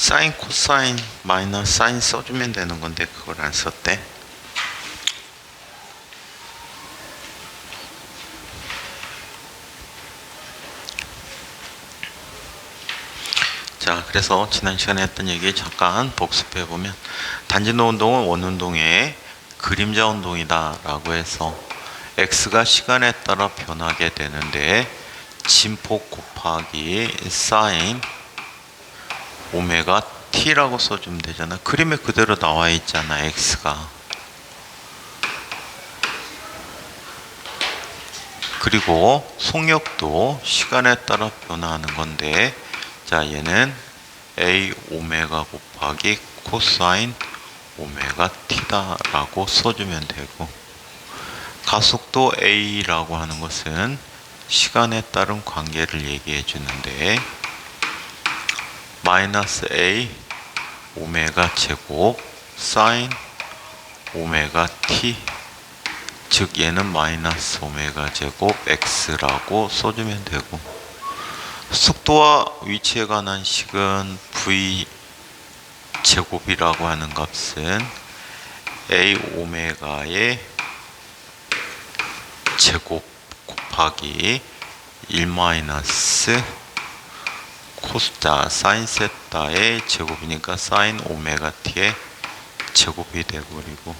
사인, 코사인, 마이너스 사인 써주면 되는 건데 그걸 안 썼대. 자, 그래서 지난 시간에 했던 얘기 잠깐 복습해 보면 단진도 운동은 원운동의 그림자 운동이다 라고 해서 x가 시간에 따라 변하게 되는데 진폭 곱하기 사인 오메가 t라고 써주면 되잖아. 그림에 그대로 나와 있잖아, x가. 그리고 속력도 시간에 따라 변화하는 건데, 자, 얘는 a 오메가 곱하기 코사인 오메가 t다 라고 써주면 되고, 가속도 a라고 하는 것은 시간에 따른 관계를 얘기해 주는데 마이너스 a 오메가 제곱 사인 오메가 t, 즉 얘는 마이너스 오메가 제곱 x라고 써주면 되고, 속도와 위치에 관한 식은 v 제곱이라고 하는 값은 a 오메가의 제곱 곱하기 1 마이너스 코스타 사인 세타의 제곱이니까 사인 오메가 t의 제곱이 되버리고,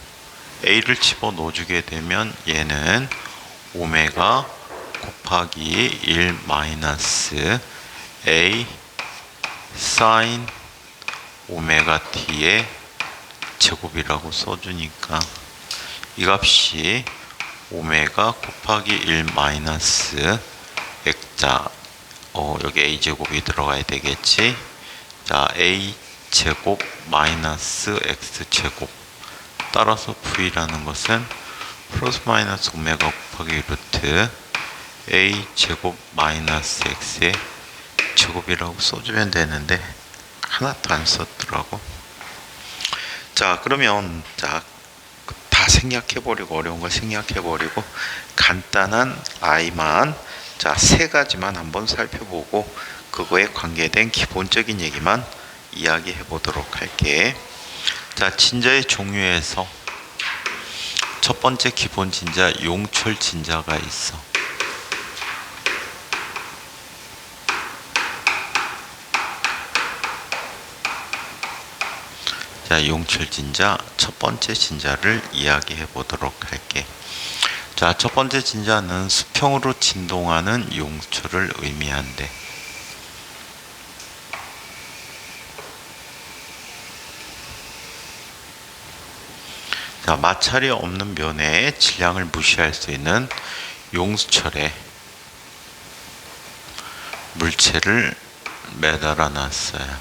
a를 집어넣어 주게 되면 얘는 오메가 곱하기 1 마이너스 a 사인 오메가 t의 제곱이라고 써주니까 이 값이 오메가 곱하기 1 마이너스 x자, 여기 a 제곱이 들어가야 되겠지. 자, a 제곱 마이너스 x 제곱, 따라서 v라는 것은 플러스 마이너스 오메가 곱하기 루트 a 제곱 마이너스 x의 제곱이라고 써주면 되는데 하나도 안 썼더라고. 자, 그러면 자, 다 생략해버리고, 어려운 거 생략해버리고 간단한 i만, 자, 세 가지만 한번 살펴보고 그거에 관계된 기본적인 얘기만 이야기해 보도록 할게. 자, 진자의 종류에서 첫 번째 기본 진자 용철 진자가 있어. 자, 용철 진자 첫 번째 진자를 이야기해 보도록 할게. 자, 첫 번째 진자는 수평으로 진동하는 용철을 의미한대. 자, 마찰이 없는 면에 질량을 무시할 수 있는 용수철에 물체를 매달아 놨어요.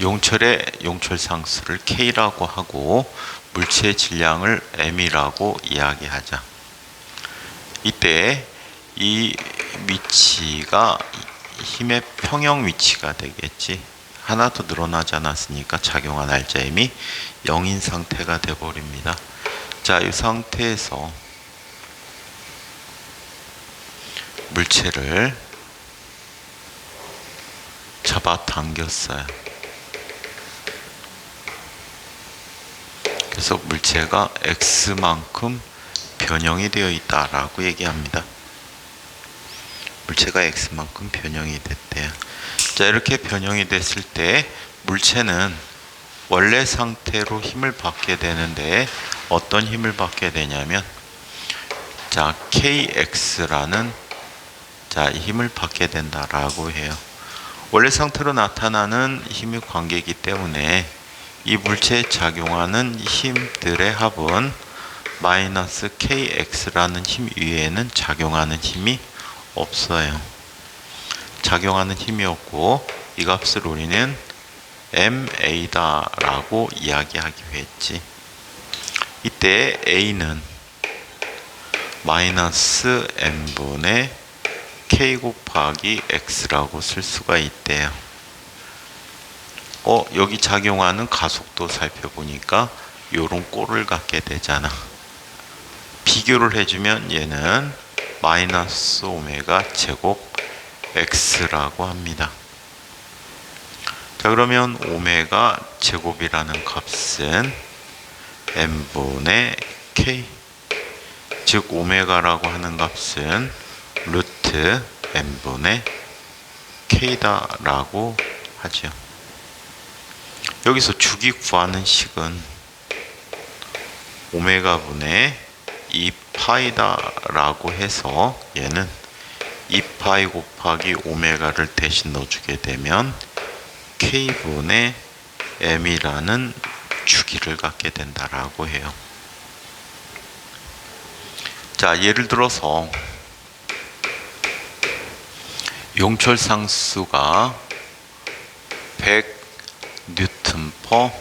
용철의 용철 상수를 K라고 하고 물체의 질량을 M이라고 이야기하자. 이때 이 위치가 힘의 평형 위치가 되겠지. 하나도 늘어나지 않았으니까 작용한 알자임이 0인 상태가 되어버립니다. 자, 이 상태에서 물체를 잡아당겼어요. 그래서 물체가 x만큼 변형이 되어 있다라고 얘기합니다. 물체가 x만큼 변형이 됐대요. 자, 이렇게 변형이 됐을 때 물체는 원래 상태로 힘을 받게 되는데 어떤 힘을 받게 되냐면, 자, kx라는 자, 힘을 받게 된다라고 해요. 원래 상태로 나타나는 힘의 관계이기 때문에 이 물체에 작용하는 힘들의 합은 마이너스 kx라는 힘 위에는 작용하는 힘이 없어요. 작용하는 힘이 없고 이 값을 우리는 ma다 라고 이야기하기로 했지. 이때 a는 마이너스 m분의 k 곱하기 x라고 쓸 수가 있대요. 여기 작용하는 가속도 살펴보니까 요런 꼴을 갖게 되잖아. 비교를 해주면 얘는 마이너스 오메가 제곱 x라고 합니다. 자, 그러면 오메가 제곱이라는 값은 n분의 k, 즉 오메가라고 하는 값은 루트 n분의 k다 라고 하죠. 여기서 주기 구하는 식은 오메가분의 2파이다 라고 해서 얘는 2파이 곱하기 오메가를 대신 넣어주게 되면 k분의 m이라는 주기를 갖게 된다라고 해요. 자, 예를 들어서 용철 상수가 100 뉴턴 퍼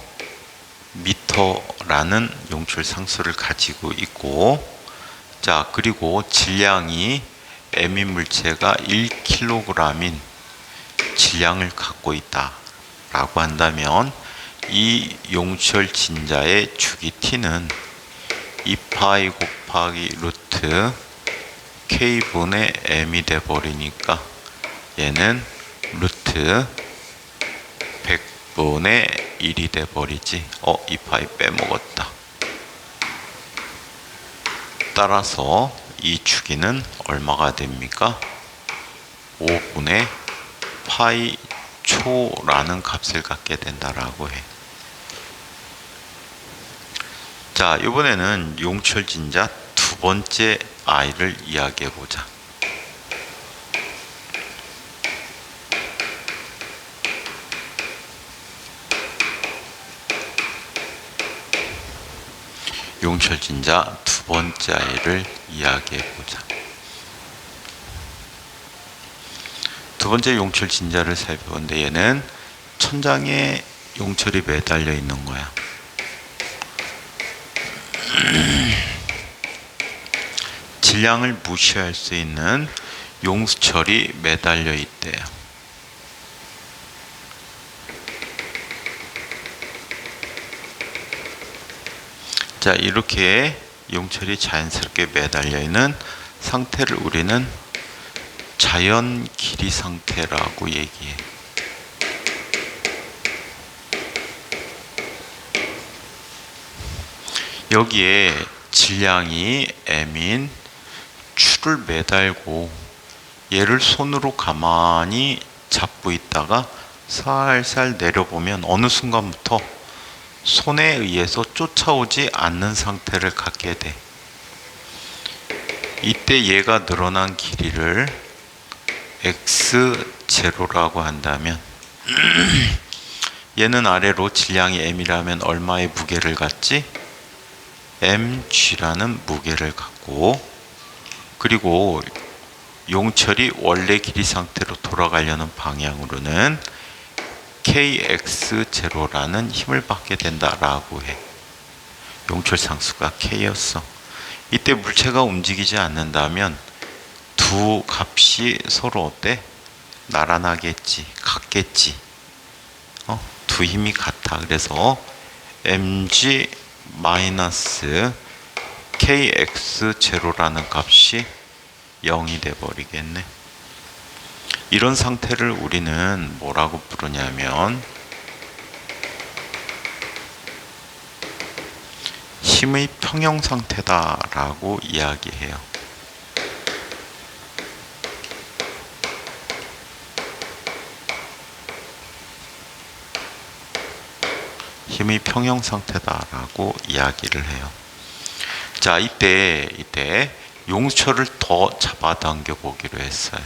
미터라는 용철 상수를 가지고 있고, 자, 그리고 질량이 m인 물체가 1kg인 질량을 갖고 있다 라고 한다면 이 용철 진자의 주기 t는 2파이 곱하기 루트 k분의 m이 돼버리니까 얘는 루트 100분의 1이 돼버리지. 2파이 빼먹었다. 따라서 이 주기는 얼마가 됩니까? 5분의 파이 초라는 값을 갖게 된다라고 해. 자, 이번에는 용철 진자 두 번째 아이를 이야기해 보자. 용철 진자 두 번째 아이를 이야기해 보자. 두 번째 용철 진자를 살펴보는데 얘는 천장에 용철이 매달려 있는 거야. 질량을 무시할 수 있는 용수철이 매달려 있대요. 자, 이렇게 용철이 자연스럽게 매달려 있는 상태를 우리는 자연 길이 상태라고 얘기해. 여기에 질량이 m인 추를 매달고 얘를 손으로 가만히 잡고 있다가 살살 내려보면 어느 순간부터 손에 의해서 쫓아오지 않는 상태를 갖게 돼. 이때 얘가 늘어난 길이를 x0라고 한다면 얘는 아래로 질량이 m이라면 얼마의 무게를 갖지? mg라는 무게를 갖고, 그리고 용철이 원래 길이 상태로 돌아가려는 방향으로는 kx0라는 힘을 받게 된다라고 해. 용철 상수가 k였어. 이때 물체가 움직이지 않는다면 두 값이 서로 어때? 나란하겠지, 같겠지. 두 힘이 같아. 그래서 mg 마이너스 kx0라는 값이 0이 돼 버리겠네. 이런 상태를 우리는 뭐라고 부르냐면 힘의 평형 상태다라고 이야기해요. 힘의 평형 상태다라고 이야기를 해요. 자, 이때 용수철을 더 잡아당겨 보기로 했어요.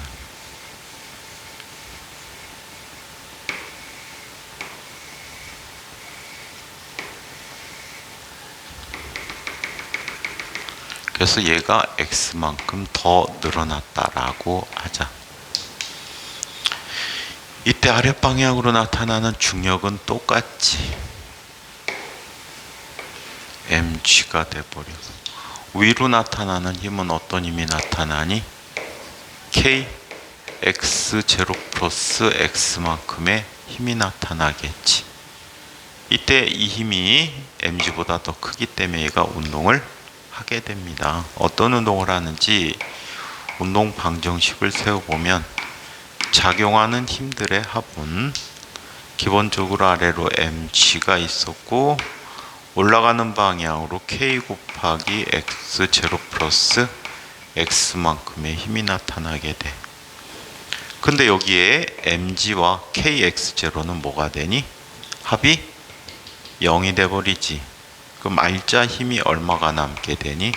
그래서 얘가 x만큼 더 늘어났다라고 하자. 이때 아랫방향으로 나타나는 중력은 똑같지. mg가 돼버려. 위로 나타나는 힘은 어떤 힘이 나타나니? k x0 플러스 x만큼의 힘이 나타나겠지. 이때 이 힘이 mg보다 더 크기 때문에 얘가 운동을 하게 됩니다. 어떤 운동을 하는지 운동 방정식을 세워보면 작용하는 힘들의 합은 기본적으로 아래로 mg가 있었고 올라가는 방향으로 k 곱하기 x0 플러스 x만큼의 힘이 나타나게 돼. 근데 여기에 mg와 kx0는 뭐가 되니? 합이 0이 돼버리지. 그럼 알짜 힘이 얼마가 남게 되니?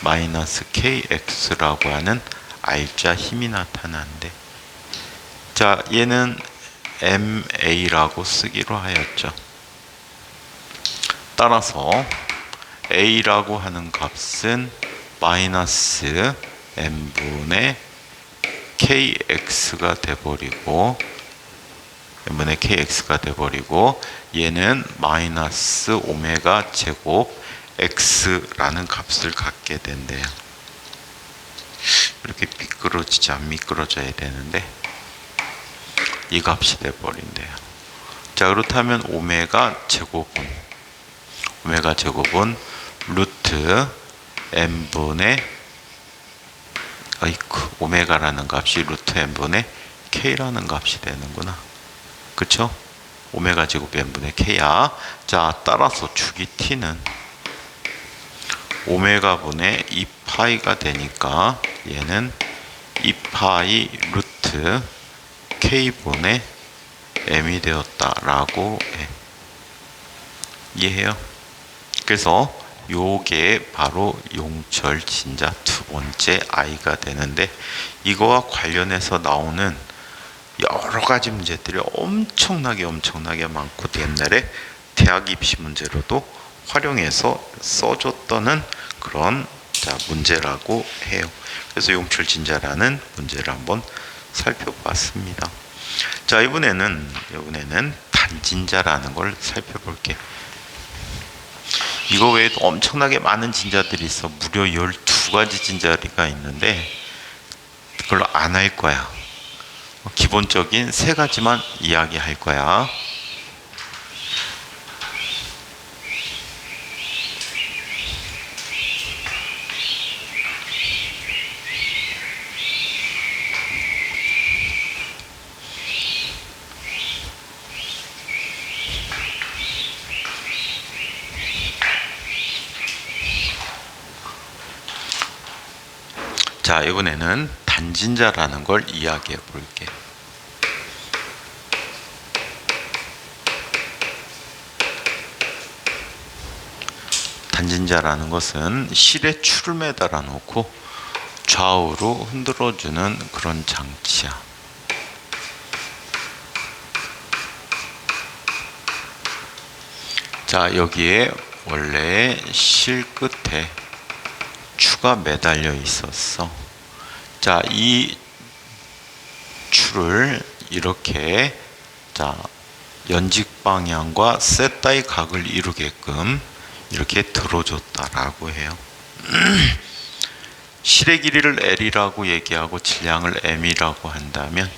마이너스 kx라고 하는 알짜 힘이 나타난대. 자, 얘는 ma라고 쓰기로 하였죠. 따라서 a라고 하는 값은 마이너스 m분의 kx가 돼버리고 m분의 kx가 돼버리고 얘는 마이너스 오메가 제곱 x라는 값을 갖게 된대요. 이렇게 미끄러지지 안 미끄러져야 되는데 이 값이 돼버린대요. 자, 그렇다면 오메가 제곱은 루트 m분의 오메가라는 값이 루트 m분의 k라는 값이 되는구나. 그쵸? 오메가 제곱 m분의 k야. 자, 따라서 주기 t는 오메가 분의 2파이가 되니까 얘는 2파이 루트 k분의 m이 되었다라고 해. 이해해요? 그래서 요게 바로 용철 진자 두 번째 I가 되는데 이거와 관련해서 나오는 여러 가지 문제들이 엄청나게 많고 옛날에 대학 입시 문제로도 활용해서 써줬던 그런 문제라고 해요. 그래서 용철 진자라는 문제를 한번 살펴봤습니다. 자, 이번에는 단진자라는 걸 살펴볼게요. 이거 외에도 엄청나게 많은 진자들이 있어. 무려 12가지 진자리가 있는데 그걸로 안 할 거야. 기본적인 3가지만 이야기할 거야. 자, 이번에는 단진자라는 걸 이야기해 볼게. 단진자라는 것은 실에 줄을 매달아 놓고 좌우로 흔들어주는 그런 장치야. 자, 여기에 원래 실 끝에 추가 매달려 있었어. 자, 이 추를 이렇게 연직 방향과 세타의 각을 이루게끔 이렇게 들어줬다라고 해요. 실의 길이를 L이라고 얘기하고 질량을 M이라고 한다면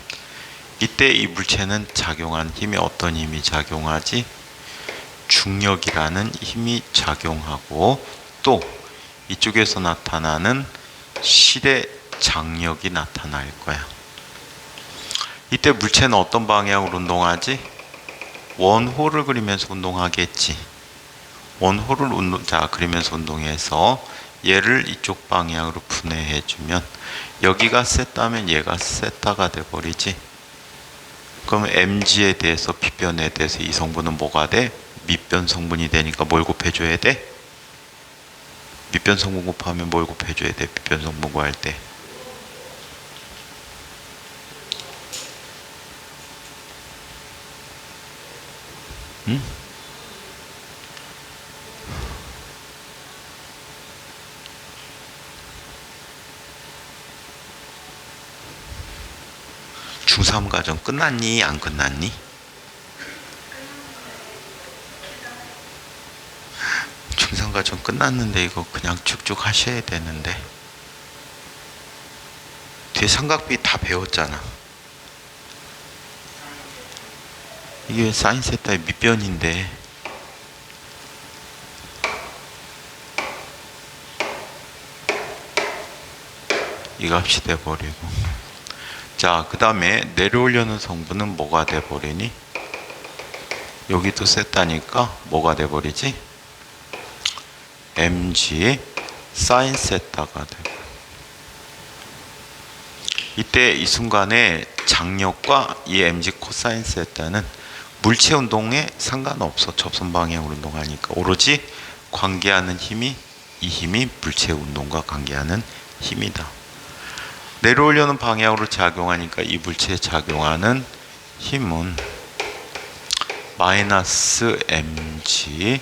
이때 이 물체는 작용한 힘이 어떤 힘이 작용하지? 중력이라는 힘이 작용하고 또 이쪽에서 나타나는 실의 장력이 나타날 거야. 이때 물체는 어떤 방향으로 운동하지? 원호를 그리면서 운동하겠지. 원호를 그리면서 운동해서 얘를 이쪽 방향으로 분해해주면 여기가 세타면 얘가 세타가 돼버리지. 그럼 mg에 대해서 빗변에 대해서 이 성분은 뭐가 돼? 밑변 성분이 되니까 뭘 곱해줘야 돼? 밑변 성분 곱하면 뭘 곱해줘야 돼? 밑변 성분 구할 때. 응? 중3 과정 끝났니? 안 끝났니? 중3 과정 끝났는데 이거 그냥 쭉쭉 하셔야 되는데 뒤에 삼각비 다 배웠잖아. 이게 사인 세타의 밑변인데 이 값이 돼버리고 자, 그 다음에 내려오려는 성분은 뭐가 돼버리니? 여기도 세타니까 뭐가 돼버리지? mg 사인 세타가 되고, 이때 이 순간에 장력과 이 mg 코사인 세타는 물체 운동에 상관없어. 접선 방향으로 운동하니까 오로지 관계하는 힘이, 이 힘이 물체 운동과 관계하는 힘이다. 내려오려는 방향으로 작용하니까 이 물체에 작용하는 힘은 마이너스 mg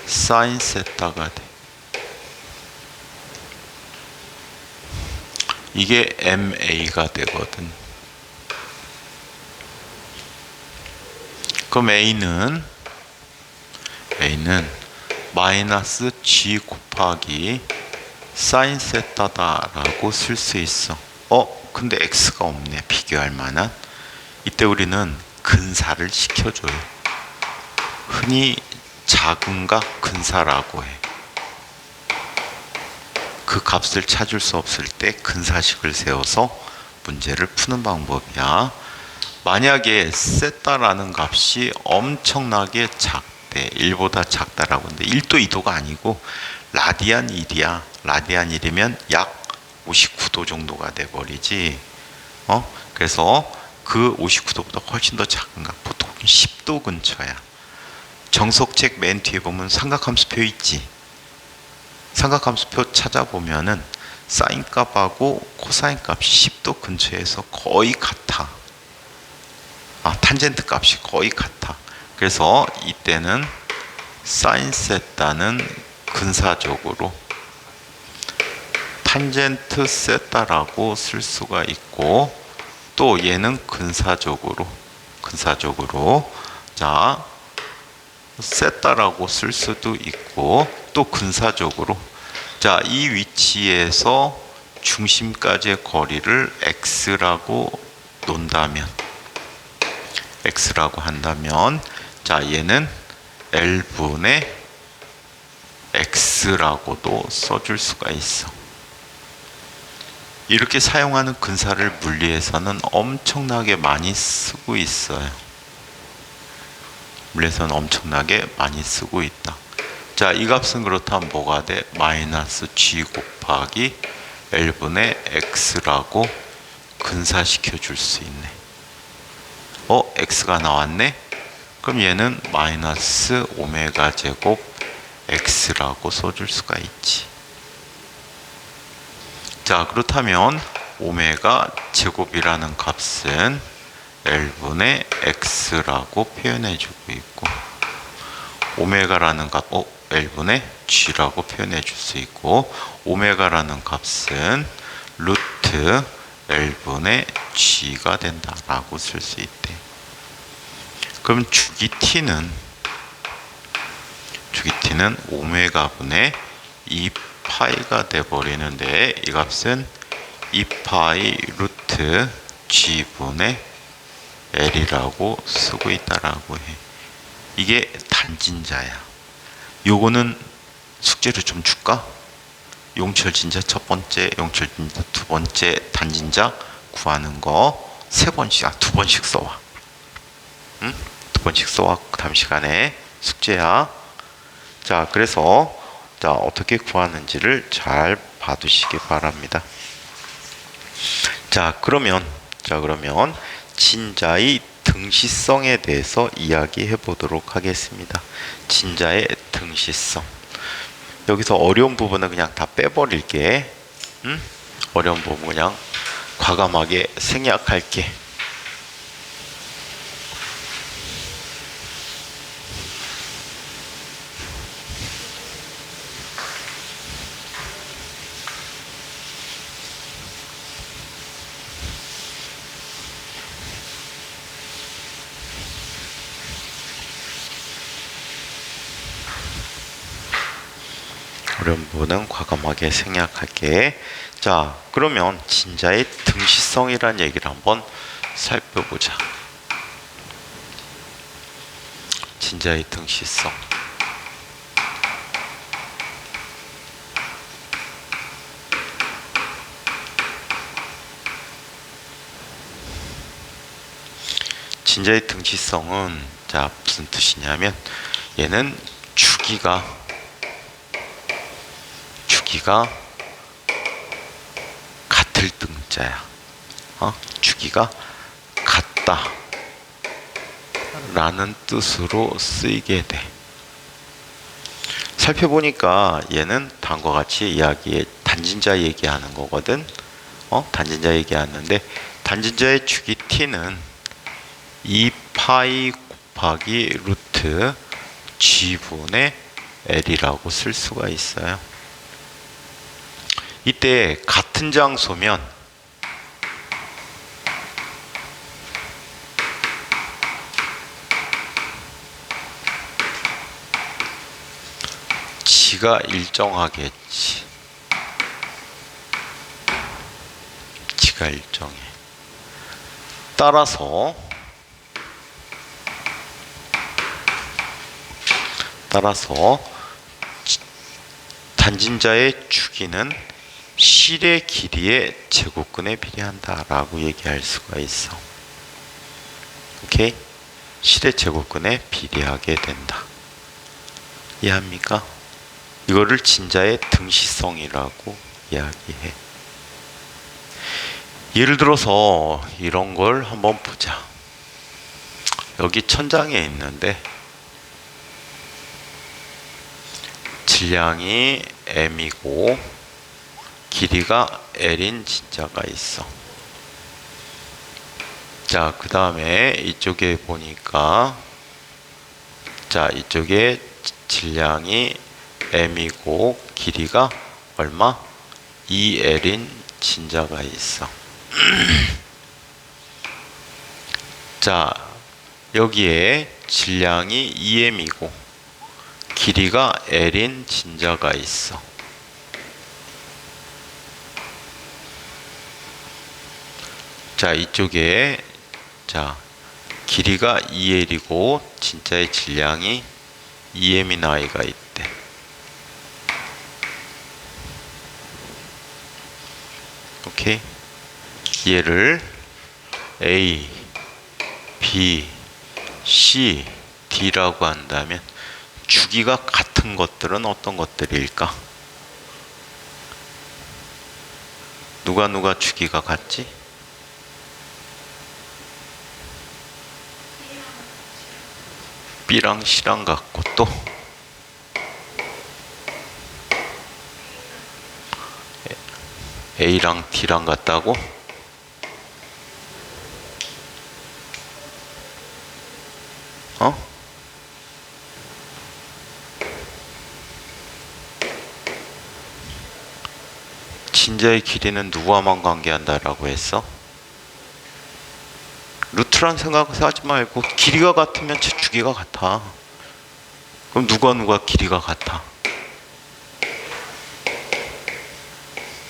사인 세타가 돼. 이게 ma가 되거든. 그럼 a는 마이너스 g 곱하기 사인 세타다라고 쓸 수 있어. 근데 x가 없네. 비교할 만한. 이때 우리는 근사를 시켜줘요. 흔히 작은가 근사라고 해. 그 값을 찾을 수 없을 때 근사식을 세워서 문제를 푸는 방법이야. 만약에 세타라는 값이 엄청나게 작대, 1보다 작다라고 하는데 1도 2도가 아니고 라디안 1이야. 라디안 1이면 약 59도 정도가 돼버리지. 그래서 그 59도보다 훨씬 더 작은가, 보통 10도 근처야. 정석책 맨 뒤에 보면 삼각함수표 있지. 삼각함수표 찾아보면은 사인 값하고 코사인 값이 10도 근처에서 거의 같아. 탄젠트 값이 거의 같아. 그래서 이때는 사인 세타는 근사적으로 탄젠트 세타라고 쓸 수가 있고, 또 얘는 근사적으로 자 세타라고 쓸 수도 있고, 또 근사적으로 자 이 위치에서 중심까지의 거리를 x라고 논다면, x라고 한다면, 자 얘는 l분의 x라고도 써줄 수가 있어. 이렇게 사용하는 근사를 물리에서는 엄청나게 많이 쓰고 있어요. 물리에서는 엄청나게 많이 쓰고 있다. 자, 이 값은 그렇다면 뭐가 돼? 마이너스 g 곱하기 l분의 x라고 근사시켜 줄 수 있네. x가 나왔네? 그럼 얘는 마이너스 오메가 제곱 x라고 써줄 수가 있지. 자, 그렇다면 오메가 제곱이라는 값은 l분의 x라고 표현해주고 있고, 오메가라는 값, l분의 g라고 표현해줄 수 있고, 오메가라는 값은 루트 l분의 g가 된다라고 쓸 수 있대. 그럼 주기 t는 오메가분의 2파이가 돼버리는데, 이 값은 2파이 루트 g분의 l이라고 쓰고 있다라고 해. 이게 단진자야. 요거는 숙제를 좀 줄까? 용철진자 첫 번째, 용철진자 두 번째, 단진자 구하는 거 세 번씩, 두 번씩 써와. 응? 두 번씩 써와. 다음 시간에 숙제야. 자, 그래서 자 어떻게 구하는지를 잘 봐두시기 바랍니다. 자, 그러면 진자의 등시성에 대해서 이야기해 보도록 하겠습니다. 진자의 등시성. 여기서 어려운 부분은 그냥 다 빼버릴게. 어려운 부분 그냥 과감하게 생략할게. 어려운 부분은 과감하게 생략할게. 자, 그러면 진자의 등시성이라는 얘기를 한번 살펴보자. 진자의 등시성. 진자의 등시성은 자, 무슨 뜻이냐면 얘는 주기가 같을 등자야. 주기가 같다 라는 뜻으로 쓰이게 돼. 살펴보니까 얘는 다음과 같이 단진자 얘기하는 거거든. 단진자 얘기하는데 단진자의 주기 t는 2파이 곱하기 루트 g분의 l이라고 쓸 수가 있어요. 이때 같은 장소면 지가 일정하겠지. 지가 일정해. 따라서 단진자의 주기는 실의 길이의 제곱근에 비례한다 라고 얘기할 수가 있어. 오케이? 실의 제곱근에 비례하게 된다. 이해합니까? 이거를 진자의 등시성이라고 이야기해. 예를 들어서 이런 걸 한번 보자. 여기 천장에 있는데 질량이 m이고 길이가 l인 진자가 있어. 자, 그 다음에 이쪽에 보니까 자, 이쪽에 질량이 m이고 길이가 얼마? 2l인 진자가 있어. 자, 여기에 질량이 2m이고 길이가 l인 진자가 있어. 자, 이쪽에 자, 길이가 2l이고 진짜의 질량이 2m인 아이가 있대. 오케이? 얘를 A, B, C, D라고 한다면 주기가 같은 것들은 어떤 것들일까? 누가 주기가 같지? B랑 C랑 같고 또 A랑 D랑 같다고? 진자의 길이는 누구와만 관계한다라고 했어? 루트란 생각하지 말고 길이가 같으면 주기가 같아. 그럼 누가 길이가 같아?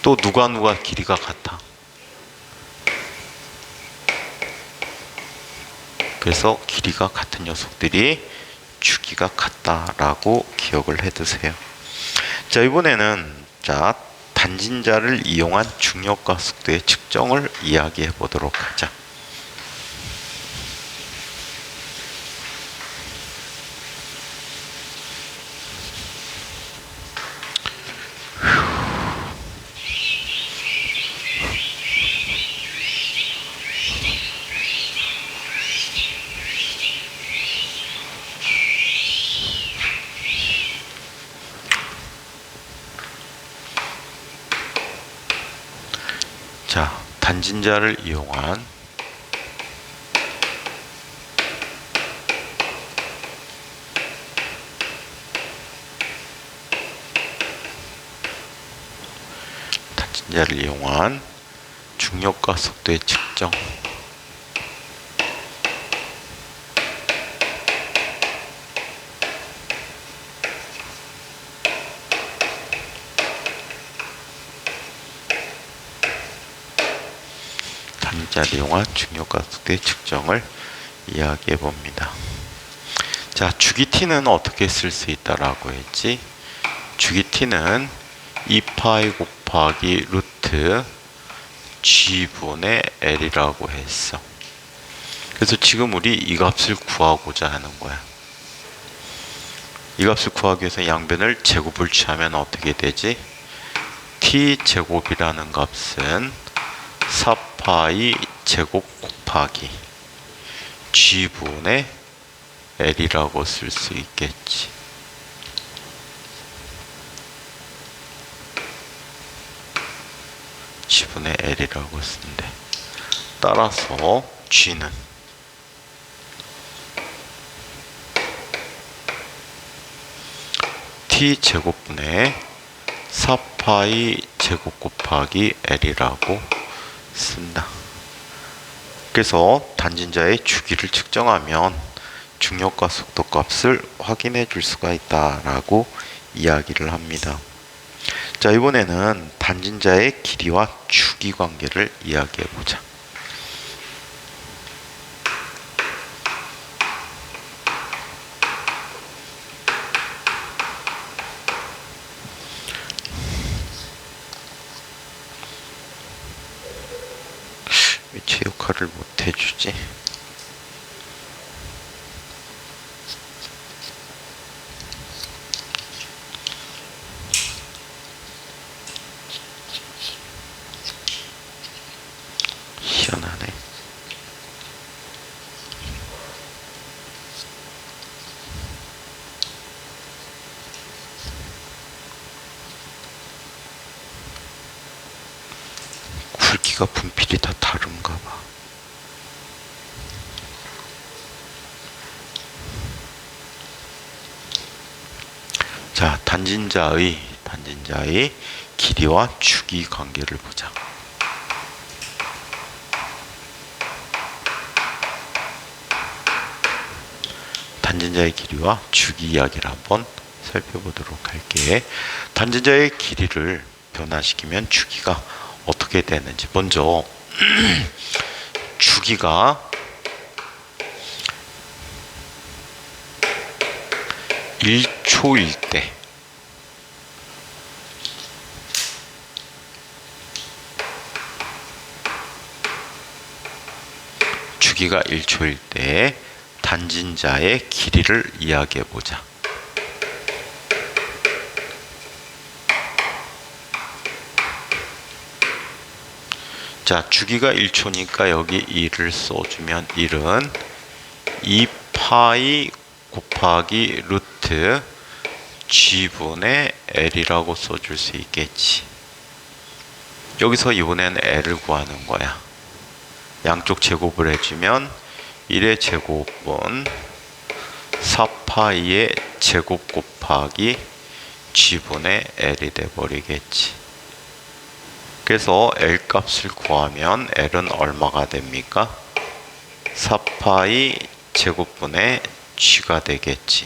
또 누가 길이가 같아? 그래서 길이가 같은 녀석들이 주기가 같다라고 기억을 해두세요. 자, 이번에는 자, 단진자를 이용한 중력과 속도의 측정을 이야기해 보도록 하자. 자, 단진자를 이용한 중력과 속도의 측정. 단진자를 이용한 중력과 속도의 측정을 이야기해 봅니다. 자, 주기 t는 어떻게 쓸 수 있다라고 했지? 주기 t는 2파이 곱하기 루트 g분의 l이라고 했어. 그래서 지금 우리 이 값을 구하고자 하는 거야. 이 값을 구하기 위해서 양변을 제곱을 취하면 어떻게 되지? t제곱이라는 값은 4파이 제곱 곱하기 g분의 l이라고 쓸 수 있겠지. g분의 l이라고 쓴대. 따라서 g는 t제곱분의 4파이 제곱 곱하기 l이라고 쓴다. 그래서 단진자의 주기를 측정하면 중력과 속도 값을 확인해 줄 수가 있다라고 이야기를 합니다. 자, 이번에는 단진자의 길이와 주기 관계를 이야기해 보자. 왜 제 역할을 못 해주지? 희한하네. 굵기가 분필이 다 다른가 봐. 자, 단진자의 길이와 주기 관계를 보자. 단진자의 길이와 주기 이야기를 한번 살펴보도록 할게. 단진자의 길이를 변화시키면 주기가 어떻게 되는지. 먼저 주기가 1초일 때 주기가 1초일 때 단진자의 길이를 이야기해 보자. 자, 주기가 1초니까 여기 1을 써주면 1은 2파이 곱하기 루트 g분의 l이라고 써줄 수 있겠지. 여기서 이번엔 l을 구하는 거야. 양쪽 제곱을 해주면 1의 제곱은 4파이의 제곱 곱하기 g분의 l이 돼버리겠지. 그래서 L 값을 구하면 L은 얼마가 됩니까? 4파이 제곱분의 G가 되겠지.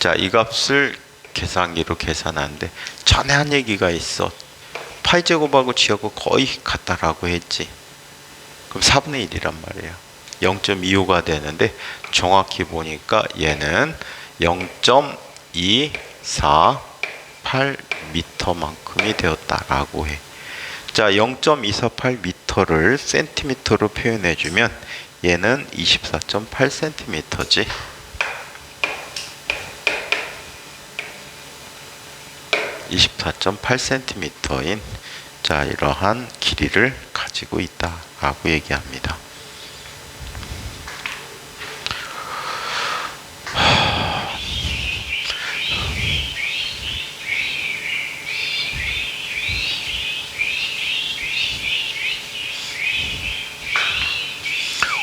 자, 이 값을 계산기로 계산하는데 전에 한 얘기가 있어. 파이 제곱하고 G하고 거의 같다라고 했지. 그럼 4분의 1이란 말이에요. 0.25가 되는데 정확히 보니까 얘는 0.248m만큼이 되었다라고 해. 자, 0.248m를 센티미터로 표현해주면 얘는 24.8cm지. (24.8cm인) 자, 이러한 길이를 가지고 있다라고 얘기합니다.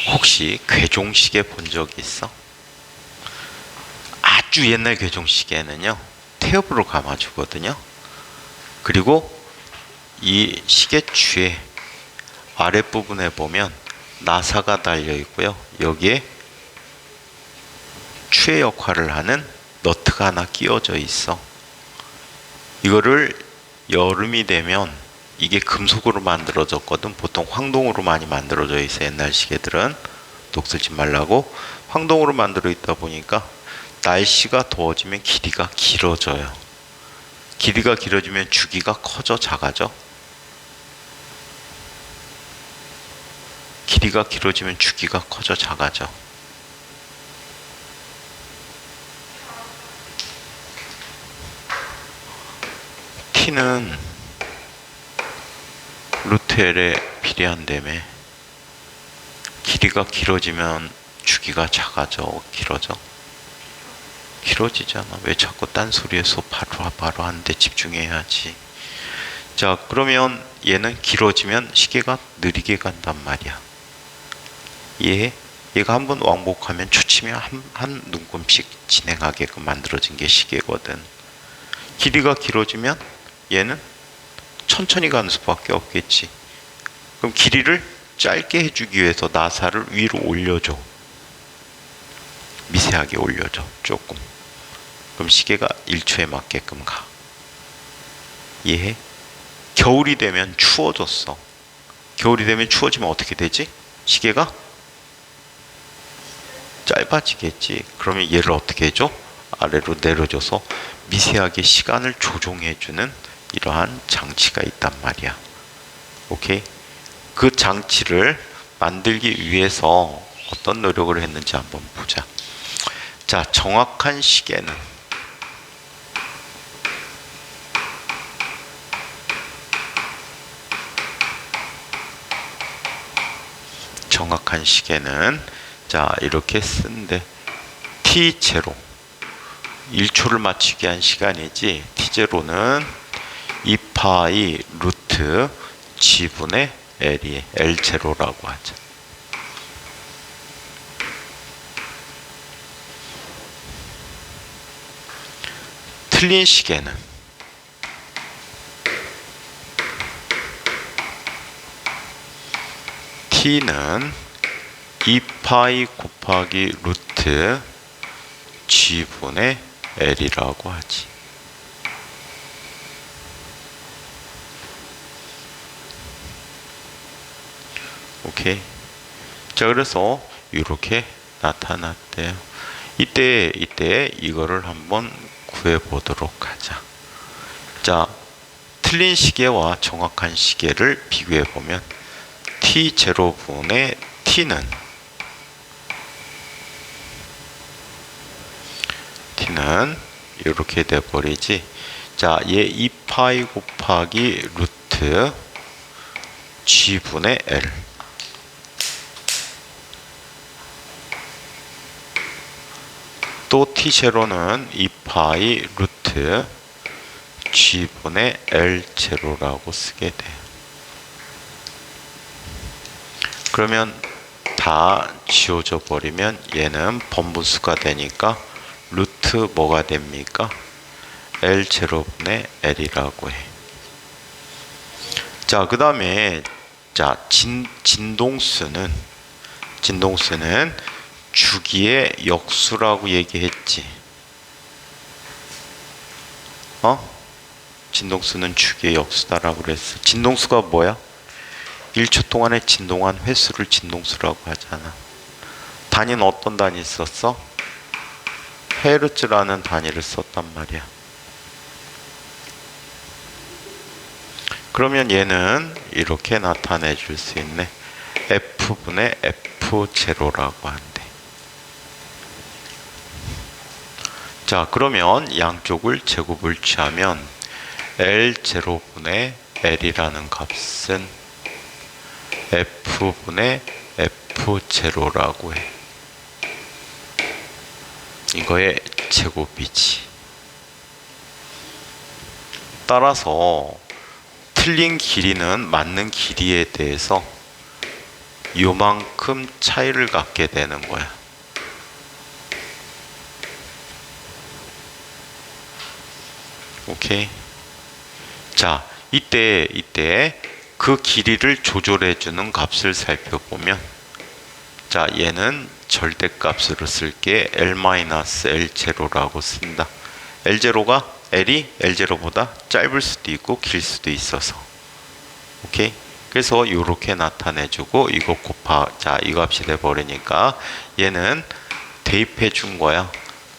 혹시 괴종시계 본 적 있어? 아주 옛날 괴종시계는요, 태엽으로 감아주거든요. 그리고 이 시계추의 아랫부분에 보면 나사가 달려 있고요. 여기에 추의 역할을 하는 너트가 하나 끼워져 있어. 이거를 여름이 되면, 이게 금속으로 만들어졌거든. 보통 황동으로 많이 만들어져 있어. 옛날 시계들은 녹슬지 말라고 황동으로 만들어 있다 보니까 날씨가 더워지면 길이가 길어져요. 길이가 길어지면 주기가 커져 작아져? 길이가 길이가 길어지면 주기가 커져 작아져? t는 루트 l에 비례한다며. 길이가 길어지면 주기가 작아져, 길어져? 길어지잖아. 왜 자꾸 딴소리해서 바로 하는데 집중해야지. 자, 그러면 얘는 길어지면 시계가 느리게 간단 말이야. 얘가 한번 왕복하면 초침이 한 눈금씩 진행하게끔 만들어진 게 시계거든. 길이가 길어지면 얘는 천천히 가는 수밖에 없겠지. 그럼 길이를 짧게 해주기 위해서 나사를 위로 올려줘. 미세하게 올려줘. 조금. 그럼 시계가 1초에 맞게끔 가. 이해해? 겨울이 되면 추워졌어. 겨울이 되면 추워지면 어떻게 되지? 시계가 짧아지겠지. 그러면 얘를 어떻게 해줘? 아래로 내려줘서 미세하게 시간을 조종해주는 이러한 장치가 있단 말이야. 오케이? 그 장치를 만들기 위해서 어떤 노력을 했는지 한번 보자. 자, 정확한 시계는 자, 이렇게 쓴데 t0 1초를 맞추기 위한 시간이지. t0는 2파이 루트 g분의 L이 L0라고 하죠. 틀린 시계는 t는 2파이 곱하기 루트 g분의 L이라고 하지. 오케이. 자, 그래서 이렇게 나타났대요. 이때 이거를 한번 구해 보도록 하자. 자, 틀린 시계와 정확한 시계를 비교해 보면 t0분의 t는 이렇게 돼 버리지. 자, 얘 2파이 곱하기 루트 g분의 L. 또 t0는 2파이 루트 g분의 L0라고 쓰게 돼. 그러면 다 지워져 버리면 얘는 번분수가 되니까 루트 뭐가 됩니까? L0분의 L이라고 해. 자, 그 다음에 자, 진동수는 주기의 역수라고 얘기했지. 진동수는 주기의 역수다라고 그랬어. 진동수가 뭐야? 1초 동안에 진동한 횟수를 진동수라고 하잖아. 단위는 어떤 단위 썼어? 헤르츠라는 단위를 썼단 말이야. 그러면 얘는 이렇게 나타내 줄 수 있네. F분의 F0라고 한대. 자, 그러면 양쪽을 제곱을 취하면 L0분의 L이라는 값은 F분의 F0라고 해. 이거의 제곱이지. 따라서 틀린 길이는 맞는 길이에 대해서 요만큼 차이를 갖게 되는 거야. 오케이. 자, 이때 그 길이를 조절해주는 값을 살펴보면, 자, 얘는 절대값으로 쓸게 L-L0라고 쓴다. L0가 L이 L0보다 짧을 수도 있고 길 수도 있어서. 오케이. 그래서 이렇게 나타내주고 이거 자, 이 값이 돼버리니까 얘는 대입해 준 거야.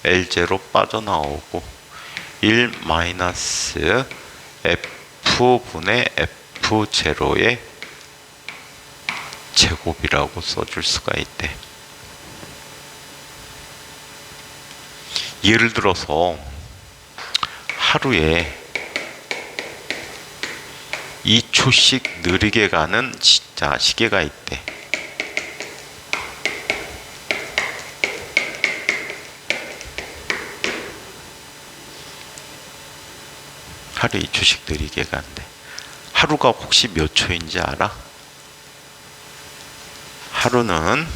L0 빠져나오고 1 마이너스 F분의 F0의 제곱이라고 써줄 수가 있대. 예를 들어서 하루에 2초씩 느리게 가는 시계가 있대. 하루에 2초씩 느리게 간대. 하루가 혹시 몇 초인지 알아? 하루는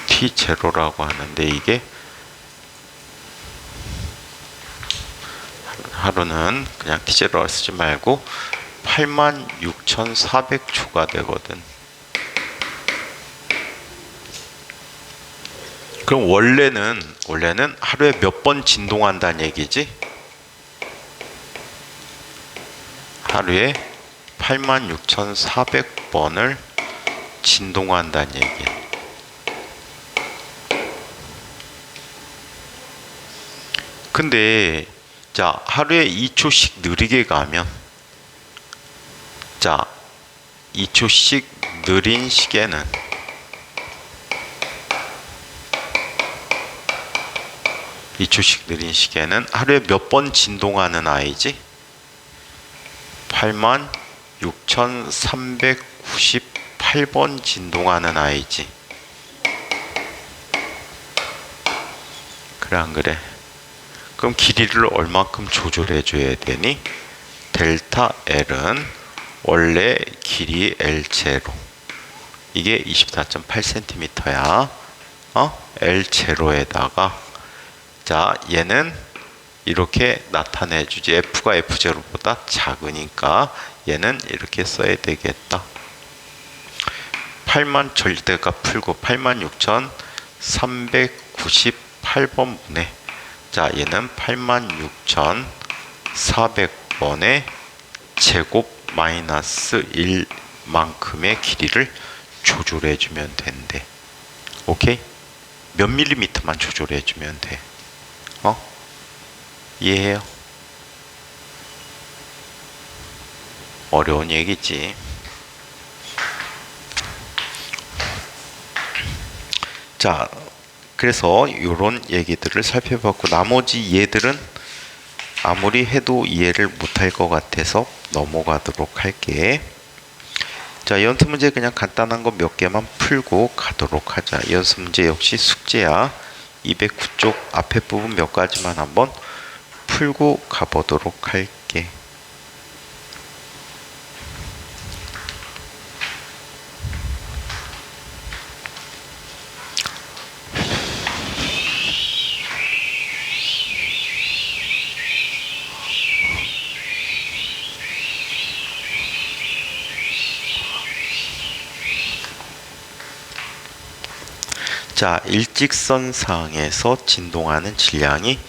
T0라고 하는데, 이게 하루는 그냥 T0 쓰지 말고 86,400초가 되거든. 그럼 원래는 하루에 몇 번 진동한다는 얘기지? 하루에 86,400번을 진동한다는 얘기야. 근데 자, 하루에 2초씩 느리게 가면, 자, 2초씩 느린 시계는 하루에 몇 번 진동하는 아이지? 86,398번 진동하는 아이지. 그래 안 그래? 그럼 길이를 얼마큼 조절해 줘야 되니? 델타 L은 원래 길이 L0, 이게 24.8cm야. L0에다가, 자, 얘는 이렇게 나타내 주지. F가 F0보다 작으니까 얘는 이렇게 써야 되겠다. 8만 절대값 풀고 86,398번분의, 자, 얘는 86,400번의 제곱 마이너스 1만큼의 길이를 조절해 주면 된대. 오케이? 몇 밀리미터만 조절해 주면 돼. 이해해요? 어려운 얘기지. 자, 그래서 이런 얘기들을 살펴봤고, 나머지 얘들은 아무리 해도 이해를 못할 것 같아서 넘어가도록 할게. 자, 연습 문제 그냥 간단한 거 몇 개만 풀고 가도록 하자. 연습 문제 역시 숙제야. 209쪽 앞에 부분 몇 가지만 한번 풀고 가보도록 할게. 자, 일직선상에서 진동하는 질량이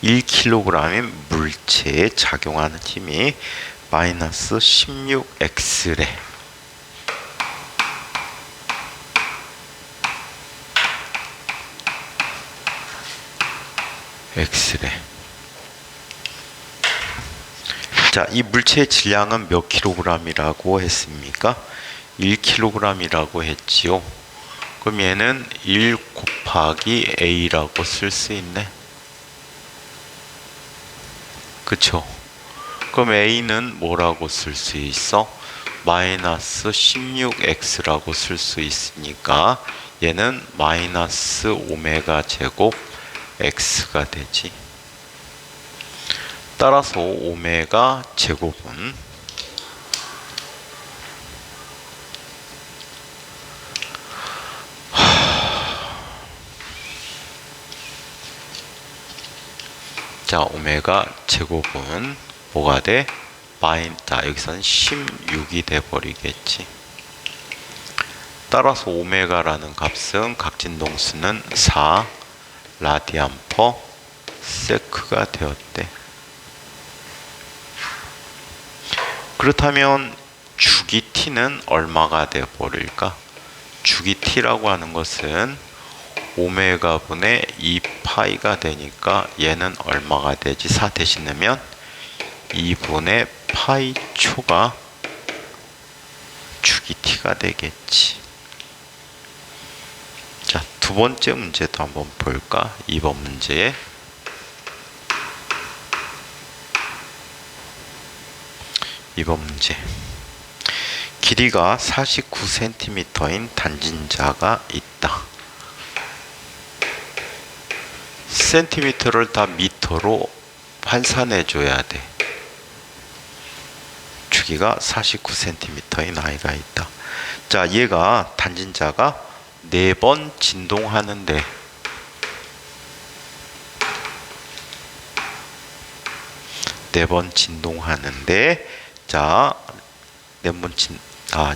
1kg의 물체에 작용하는 힘이 마이너스 16x래. x래. 자, 이 물체의 질량은 몇 kg이라고 했습니까? 1kg이라고 했지요. 그럼 얘는 1 곱하기 A라고 쓸 수 있네. 그쵸? 그럼 A는 뭐라고 쓸 수 있어? 마이너스 16X라고 쓸 수 있으니까 얘는 마이너스 오메가 제곱 X가 되지. 따라서 오메가 제곱은 자, 오메가 제곱은 뭐가 돼? 자, 여기서는 16이 돼버리겠지. 따라서 오메가라는 값은 각진동수는 4 라디안 퍼 세크가 되었대. 그렇다면 주기 t는 얼마가 되어버릴까? 주기 t라고 하는 것은 오메가 분의 2파이가 되니까 얘는 얼마가 되지? 4 대신 넣으면 2분의 파이 초가 t가 되겠지. 자, 두 번째 문제도 한번 볼까? 2번 문제. 길이가 49cm인 단진자가 있다. 센티미터를 다 미터로 환산해 줘야 돼. 주기가 49cm인 아이가 있다. 자, 얘가 단진자가 4번 진동하는데 자,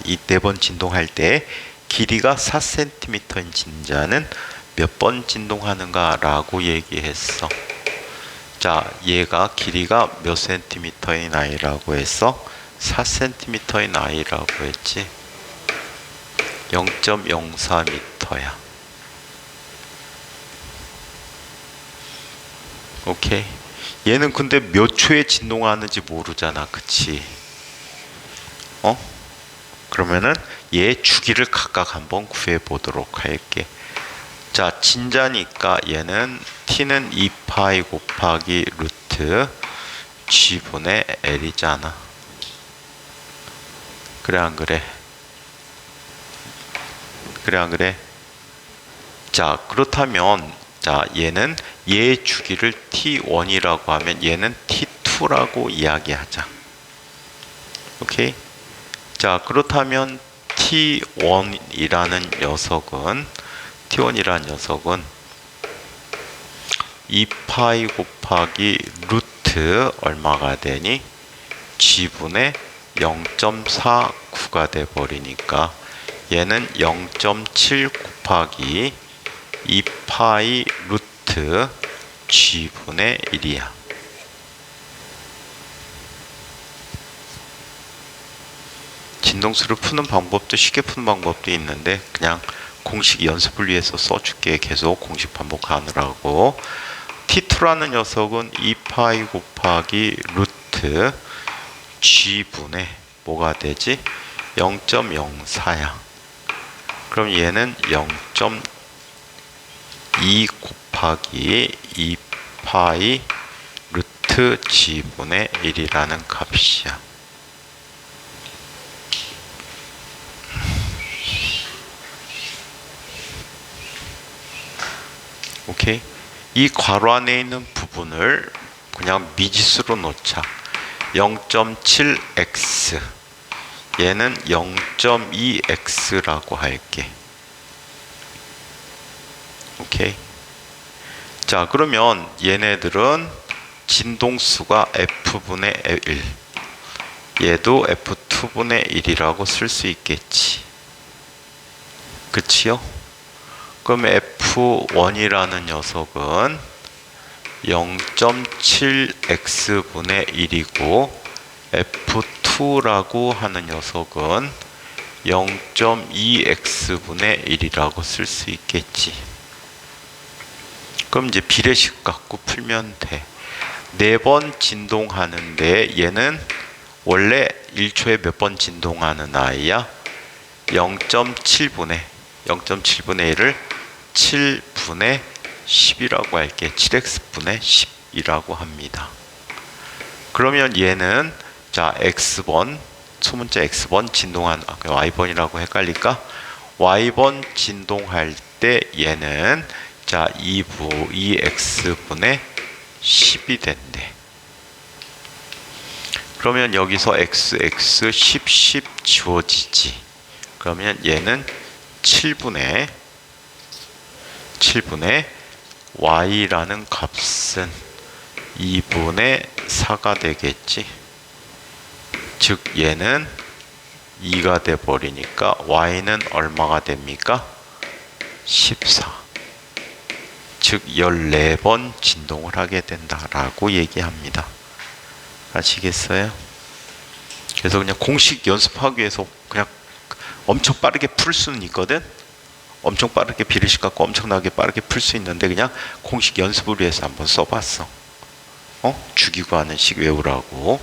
이 4번 진동할 때 길이가 4cm인 진자는 몇 번 진동하는가 라고 얘기했어. 자, 얘가 길이가 몇 cm인 아이라고 했어? 4cm인 아이라고 했지. 0.04m야. 오케이. 얘는 근데 몇 초에 진동하는지 모르잖아. 그치? 그러면은 얘 주기를 각각 한번 구해 보도록 할게. 자, 진자니까 얘는 t는 2파이 곱하기 루트 g분의 l이잖아. 그래 안 그래? 자, 그렇다면 자, 얘는 얘 주기를 t1이라고 하면 얘는 t2라고 이야기하자. 오케이? 자, 그렇다면 T1이라는 녀석은 2파이 곱하기 루트 얼마가 되니? G분의 0.49가 돼버리니까 얘는 0.7 곱하기 2파이 루트 G분의 1이야. 진동수를 푸는 방법도 쉽게 푸는 방법도 있는데 그냥 공식 연습을 위해서 써줄게. 계속 공식 반복하느라고. T2라는 녀석은 2파이 곱하기 루트 G분의 뭐가 되지? 0.04야. 그럼 얘는 0.2 곱하기 2파이 루트 G분의 1이라는 값이야. 오케이? 이 괄호 안에 있는 부분을 그냥 미지수로 놓자. 0.7x 얘는 0.2x라고 할게. 오케이? 자, 그러면 얘네들은 진동수가 f분의 1 얘도 f2분의 1이라고 쓸 수 있겠지. 그치요? 그럼 F1이라는 녀석은 0.7x분의 1이고 F2라고 하는 녀석은 0.2x분의 1이라고 쓸 수 있겠지. 그럼 이제 비례식 갖고 풀면 돼. 4번 진동하는데 얘는 원래 1초에 몇 번 진동하는 아이야? 0.7분의 1을 7분의 10이라고 할게. 7x분의 10이라고 합니다. 그러면 얘는 자 x번 소문자 x번 진동한 y번이라고 헷갈릴까? y번 진동할 때 얘는 자 2x분의 10이 된대. 그러면 여기서 x, 10 지워지지. 그러면 얘는 7분의 y라는 값은 2분의 4가 되겠지. 즉 얘는 2가 돼 버리니까 y는 얼마가 됩니까? 14. 즉 14번 진동을 하게 된다라고 얘기합니다. 아시겠어요? 그래서 그냥 공식 연습하기 위해서 그냥 엄청 빠르게 풀 수는 있거든. 엄청 빠르게 비례식 갖고 엄청나게 빠르게 풀 수 있는데 그냥 공식 연습을 위해서 한번 써봤어. 죽이고 하는 식 외우라고.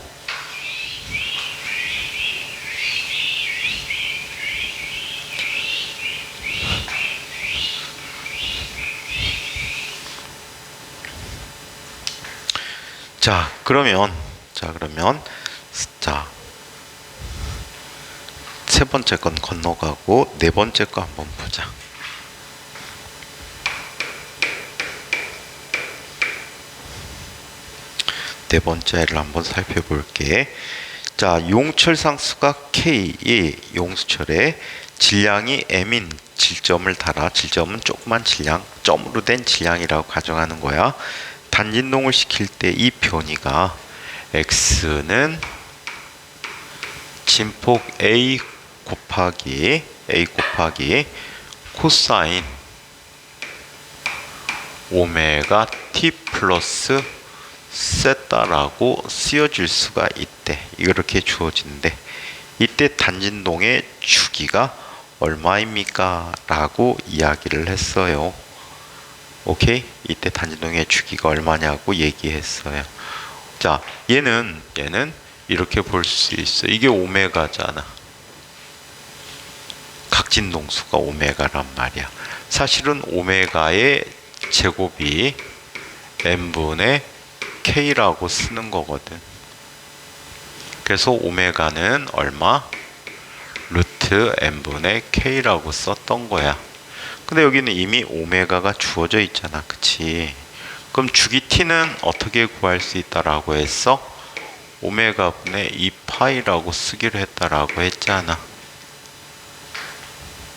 그러면 세 번째 건 건너가고 네 번째 거 한번 보자. 네 번째를 한번 살펴볼게. 용철상수가 K의 용수철에 질량이 M인 질점을 달아. 질점은 조그만 질량, 점으로 된 질량이라고 가정하는 거야. 단진동을 시킬 때 이 변이가 X는 진폭 A 곱하기 코사인 오메가 T 플러스 세타라고 쓰여질 수가 있대. 이렇게 주어지는데 이때 단진동의 주기가 얼마입니까? 라고 이야기를 했어요. 오케이? 이때 단진동의 주기가 얼마냐고 얘기했어요. 얘는 이렇게 볼 수 있어. 이게 오메가잖아. 각진동수가 오메가란 말이야. 사실은 오메가의 제곱이 n분의 k라고 쓰는 거거든. 그래서 오메가는 얼마? 루트 n분의 k라고 썼던 거야. 근데 여기는 이미 오메가가 주어져 있잖아. 그치? 그럼 주기 t는 어떻게 구할 수 있다라고 했어? 오메가 분의 2파이라고 쓰기로 했다라고 했잖아.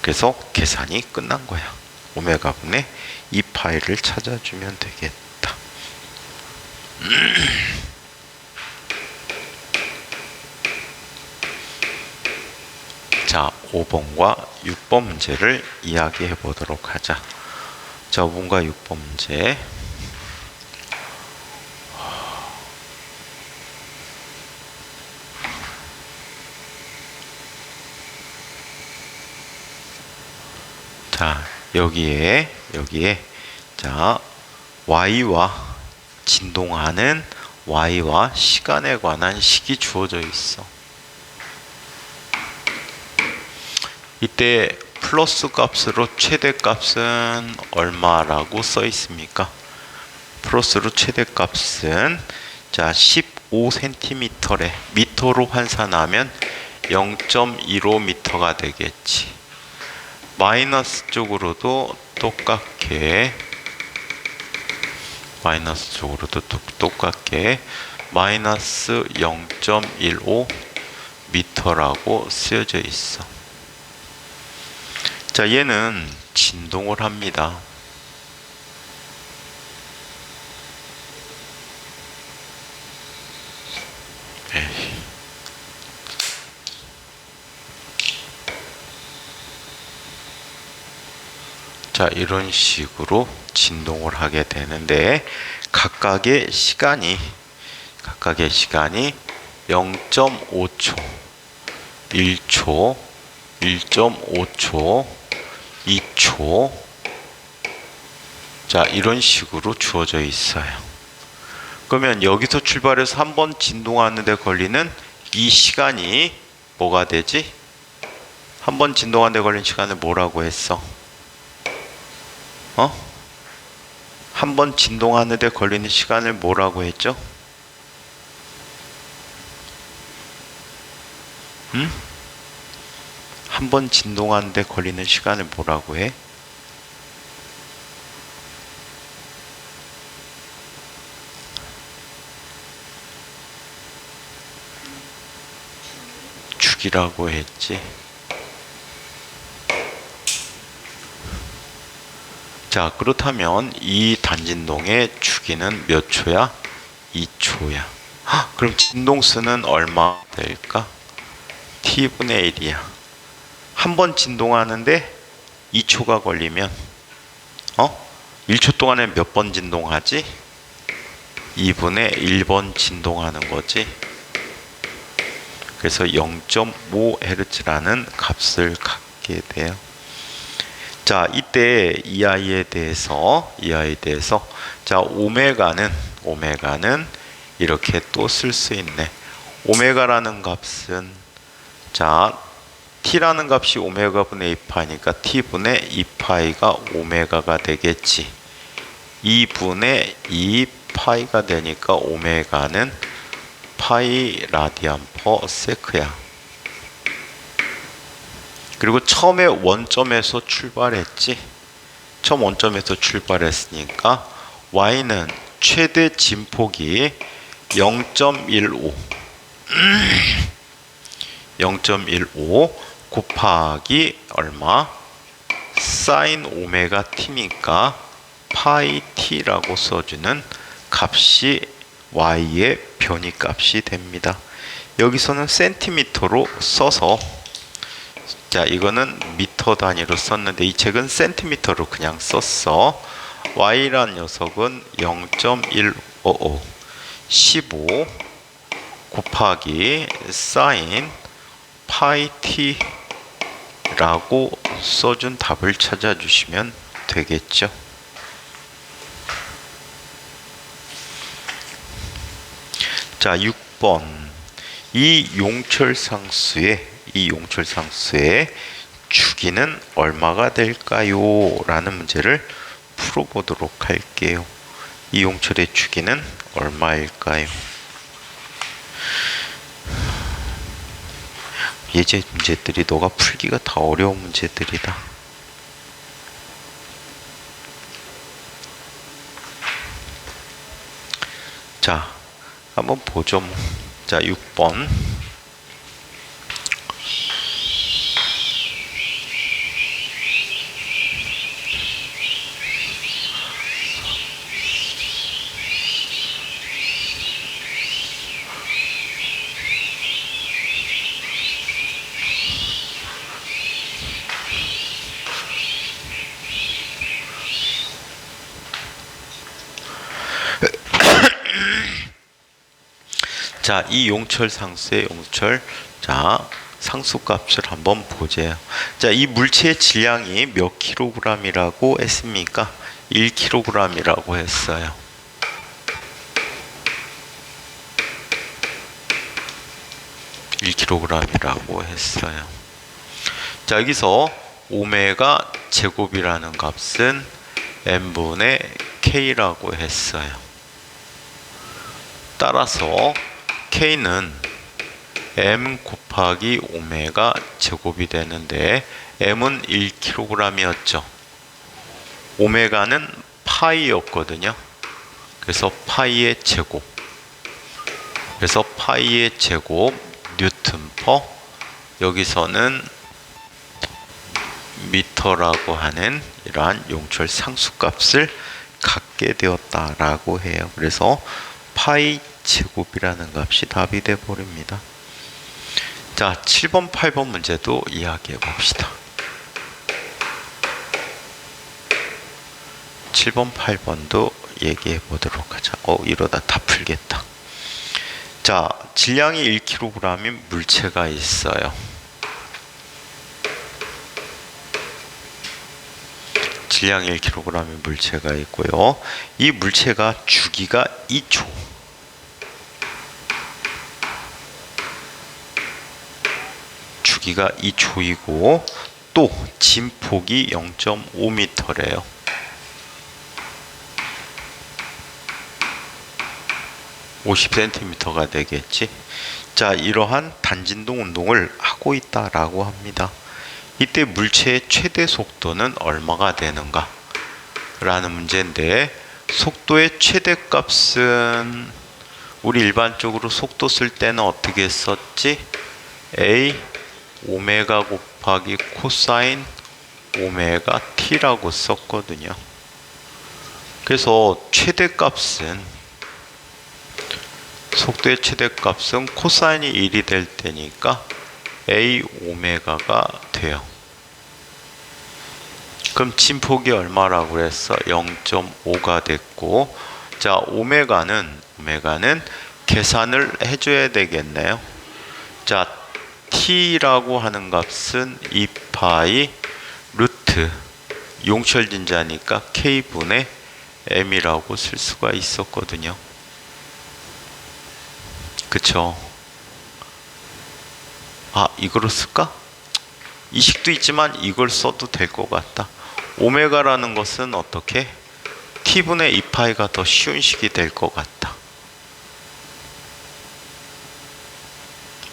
그래서 계산이 끝난 거야. 오메가 분의 2파이를 찾아주면 되겠다. 5번과 6번 문제를 이야기해 보도록 하자. 5번과 6번 문제. 여기에 Y와 진동하는 Y와 시간에 관한 식이 주어져 있어. 이때 플러스 값으로 최대값은 얼마라고 써 있습니까? 플러스로 최대값은 15cm래. 미터로 환산하면 0.15m가 되겠지. 마이너스 쪽으로도 똑같게 마이너스 0.15 미터라고 쓰여져 있어. 얘는 진동을 합니다. 이런 식으로 진동을 하게 되는데 각각의 시간이 0.5초, 1초, 1.5초, 2초 이런 식으로 주어져 있어요. 그러면 여기서 출발해서 한번 진동하는 데 걸리는 이 시간이 뭐가 되지? 한번 진동하는 데 걸리는 시간을 뭐라고 했어? 한 번 진동하는 데 걸리는 시간을 뭐라고 했죠? 한 번 진동하는 데 걸리는 시간을 뭐라고 해? 주기라고 했지. 그렇다면 이 단진동의 주기는 몇 초야? 2초야. 그럼 진동수는 얼마 될까? t분의 1이야. 한 번 진동하는데 2초가 걸리면 1초 동안에 몇 번 진동하지? 2분의 1번 진동하는 거지. 그래서 0.5Hz라는 값을 갖게 돼요. 이때 이 아이에 대해서 오메가는 이렇게 또 쓸 수 있네. 오메가라는 값은 t라는 값이 오메가 분의 2파이니까 t분의 2파이가 오메가가 되겠지. 2분의 2 파이가 되니까 오메가는 파이 라디안 퍼 세크야. 그리고 처음에 원점에서 출발했지. 처음 원점에서 출발했으니까 y는 최대 진폭이 0.15 0.15 곱하기 얼마? 사인 오메가 t니까 파이 t라고 써주는 값이 y의 변이값이 됩니다. 여기서는 센티미터로 써서, 자, 이거는 미터 단위로 썼는데 이 책은 센티미터로 그냥 썼어. y란 녀석은 0.155 15 곱하기 사인 파이 t라고 써준 답을 찾아주시면 되겠죠. 자, 6번. 이 용철상수의 주기는 얼마가 될까요? 라는 문제를 풀어보도록 할게요. 이 용철의 주기는 얼마일까요? 예제 문제들이 너가 풀기가 다 어려운 문제들이다. 자, 한번 보죠. 자, 6번. 자, 이 용철 상수의 용철, 자, 상수값을 한번 보세요. 자, 이 물체의 질량이 몇 킬로그램이라고 했습니까? 1kg이라고 했어요. 자, 여기서 오메가 제곱이라는 값은 n분의 k라고 했어요. 따라서 K는 M 곱하기 오메가 제곱이 되는데 M은 1kg이었죠. 오메가는 파이였거든요. 그래서 파이의 제곱. 그래서 파이의 제곱 뉴턴 퍼, 여기서는 미터라고 하는 이러한 용철 상수값을 갖게 되었다라고 해요. 그래서 파이 제곱이라는 값이 답이 돼 버립니다. 자, 7번, 8번 문제도 이야기해 봅시다. 7번, 8번도 얘기해 보도록 하자. 이러다 다 풀겠다. 자, 질량이 1kg인 물체가 있어요. 질량이 1kg인 물체가 있고요. 이 물체가 주기가 2초. 주기가 2초이고 또 진폭이 0.5m래요. (50cm가) 되겠지. 자, 이러한 단진동 운동을 하고 있다라고 합니다. 이때 물체의 최대 속도는 얼마가 되는가? 라는 문제인데, 속도의 최대값은 우리 일반적으로 속도 쓸 때는 어떻게 썼지? A 오메가 곱하기 코사인 오메가 t라고 썼거든요. 그래서 속도의 최대값은 코사인이 1이 될 때니까 A 오메가가 돼요. 그럼 진폭이 얼마라고 그랬어? 0.5가 됐고, 자, 오메가는 계산을 해줘야 되겠네요. 자, t라고 하는 값은 2파이 루트 용철진자니까 k분의 m이라고 쓸 수가 있었거든요. 그쵸? 이거로 쓸까? 이 식도 있지만 이걸 써도 될 것 같다. 오메가라는 것은 어떻게? t분의 2파이가 더 쉬운 식이 될 것 같다.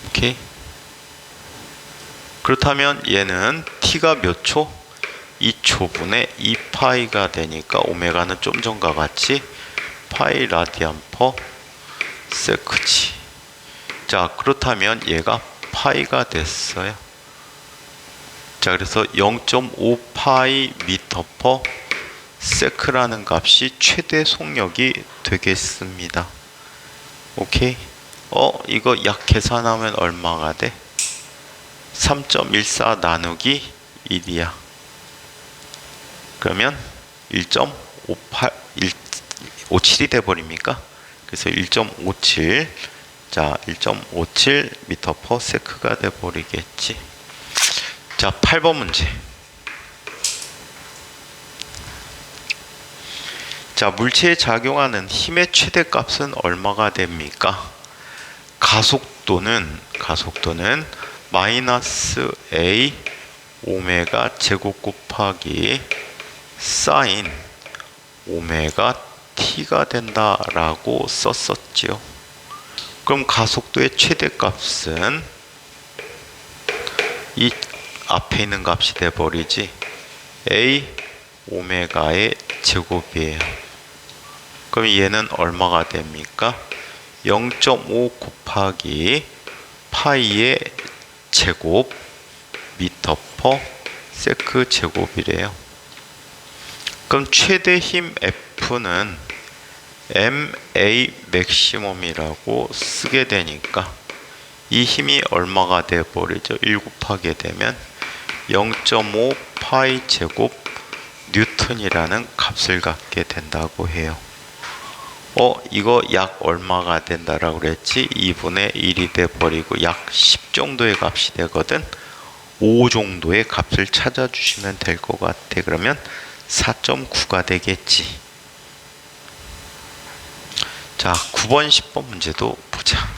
오케이. 그렇다면 얘는 t가 몇 초? 2초분의 2파이가 되니까 오메가는 좀 전과 같이 파이 라디안 퍼 세크지. 자, 그렇다면 얘가 파이가 됐어요. 자, 그래서 0.5파이 미터 퍼 세크라는 값이 최대 속력이 되겠습니다. 오케이. 이거 약 계산하면 얼마가 돼? 3.14 나누기 1이야. 그러면 1.57이 돼버립니까? 그래서 1.57, 자, 1.57 미터 퍼 세크가 돼버리겠지. 자, 8번 문제. 자, 물체에 작용하는 힘의 최대값은 얼마가 됩니까? 가속도는 마이너스 A 오메가 제곱 곱하기 사인 오메가 t가 된다라고 썼었지요. 그럼 가속도의 최대값은 이 앞에 있는 값이 돼버리지. A 오메가의 제곱이에요. 그럼 얘는 얼마가 됩니까? 0.5 곱하기 파이의 제곱 미터 퍼 세크 제곱이래요. 그럼 최대 힘 F는 MA 맥시멈이라고 쓰게 되니까 이 힘이 얼마가 돼버리죠? 1 곱하게 되면 0.5 파이 제곱 뉴턴이라는 값을 갖게 된다고 해요. 이거 약 얼마가 된다라고 그랬지? 2분의 1이 돼버리고 약 10 정도의 값이 되거든. 5 정도의 값을 찾아주시면 될 것 같아. 그러면 4.9가 되겠지. 자, 9번, 10번 문제도 보자.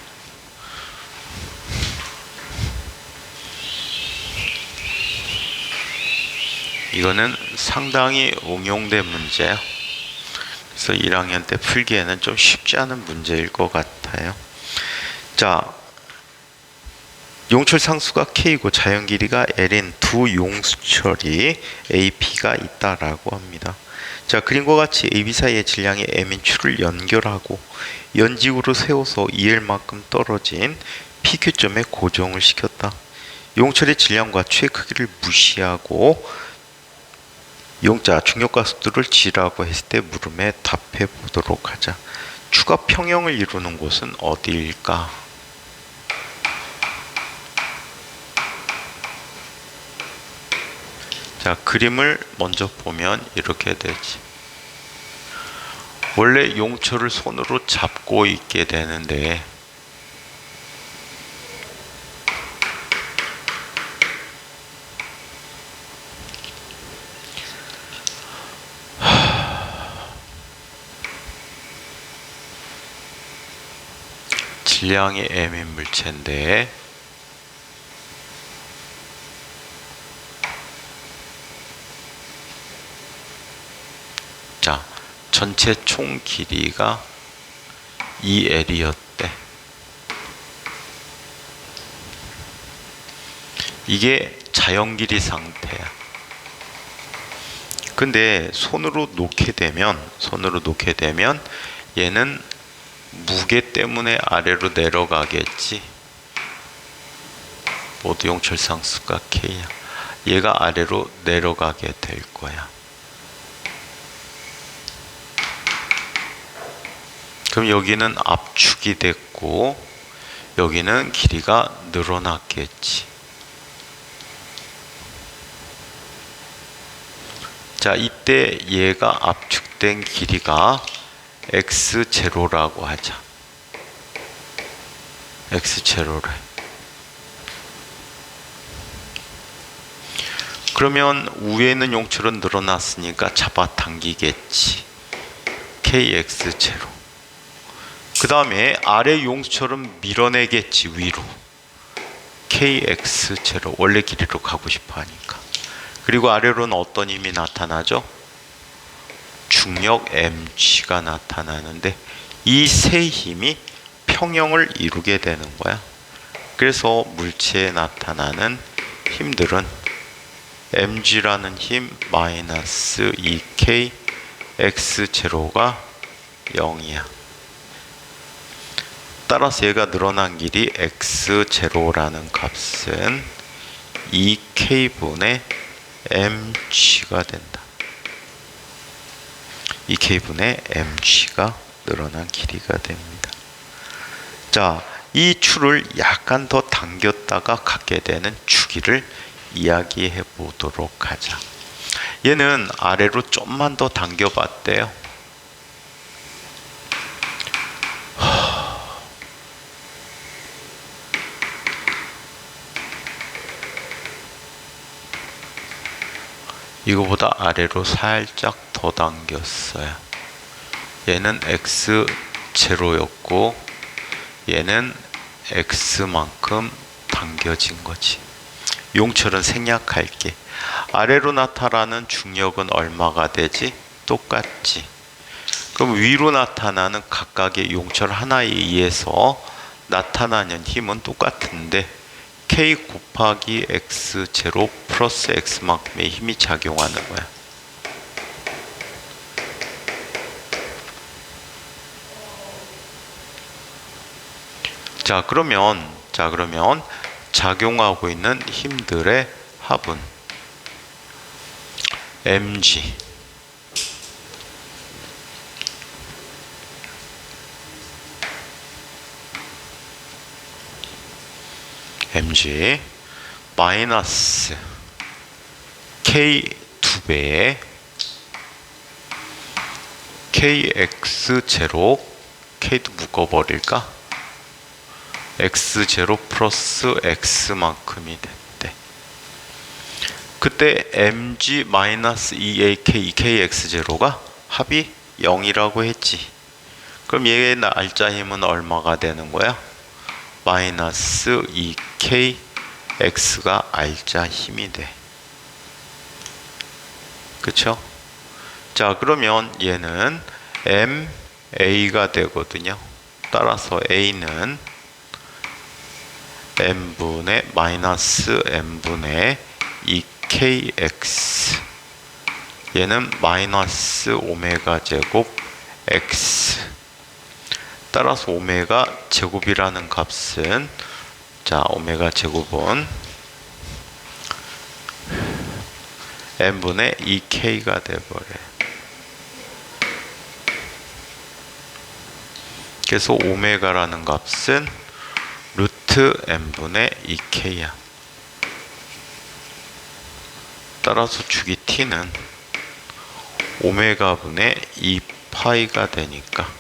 이거는 상당히 응용된 문제예요. 그래서 1학년 때 풀기에는 좀 쉽지 않은 문제일 것 같아요. 자, 용철 상수가 K이고 자연 길이가 L인 두 용수철이 AP가 있다라고 합니다. 자, 그림과 같이 AB 사이의 질량의 M인 추를 연결하고 연직으로 세워서 EL만큼 떨어진 PQ점에 고정을 시켰다. 용철의 질량과 추의 크기를 무시하고 중력과 속도를 G라고 했을 때 물음에 답해 보도록 하자. 추가 평형을 이루는 곳은 어디일까? 자, 그림을 먼저 보면 이렇게 되지. 원래 용철을 손으로 잡고 있게 되는데 질량이 M인 물체인데 자, 전체 총 길이가 2L이었대. 이게 자연 길이 상태야. 근데 손으로 놓게 되면 얘는 무게 때문에 아래로 내려가겠지. 모두 용철 상수가 K야. 얘가 아래로 내려가게 될 거야. 그럼 여기는 압축이 됐고 여기는 길이가 늘어났겠지. 자, 이때 얘가 압축된 길이가 X0라고 하자. X0래. 그러면 위에 있는 용철은 늘어났으니까 잡아당기겠지. KX0. 그 다음에 아래 용수처럼 밀어내겠지, 위로. KX0, 원래 길이로 가고 싶어 하니까. 그리고 아래로는 어떤 힘이 나타나죠? 중력 mg가 나타나는데 이 세 힘이 평형을 이루게 되는 거야. 그래서 물체에 나타나는 힘들은 mg라는 힘 마이너스 2k x0가 0이야. 따라서 얘가 늘어난 길이 x0라는 값은 2k분의 mg가 된다. 2k분의 mg가 늘어난 길이가 됩니다. 자, 이 추를 약간 더 당겼다가 갖게 되는 추기를 이야기해 보도록 하자. 얘는 아래로 좀만 더 당겨 봤대요. 이거보다 아래로 살짝 더 당겼어요. 얘는 x0였고 얘는 x만큼 당겨진 거지. 용철은 생략할게. 아래로 나타나는 중력은 얼마가 되지? 똑같지. 그럼 위로 나타나는 각각의 용철 하나에 의해서 나타나는 힘은 똑같은데 k 곱하기 x0 플러스 x만큼의 힘이 작용하는 거야. 자, 그러면 작용하고 있는 힘들의 합은 mg 마이너스 k 2배의 kx0 k도 묶어버릴까? x0 플러스 x만큼이 됐대. 그때 mg 마이너스 2ak 2kx0가 합이 0이라고 했지. 그럼 얘의 날짜 힘은 얼마가 되는 거야? 마이너스 2k x가 알자 힘이 돼. 그쵸? 자, 그러면 얘는 ma가 되거든요. 따라서 a는 m분의 마이너스 m분의 2kx, 얘는 마이너스 오메가 제곱 x. 따라서 오메가 제곱이라는 값은, 자, 오메가 제곱은 m분의 2k가 돼버려요. 그래서 오메가라는 값은 루트 m분의 2k야. 따라서 주기 t는 오메가분의 2파이가 되니까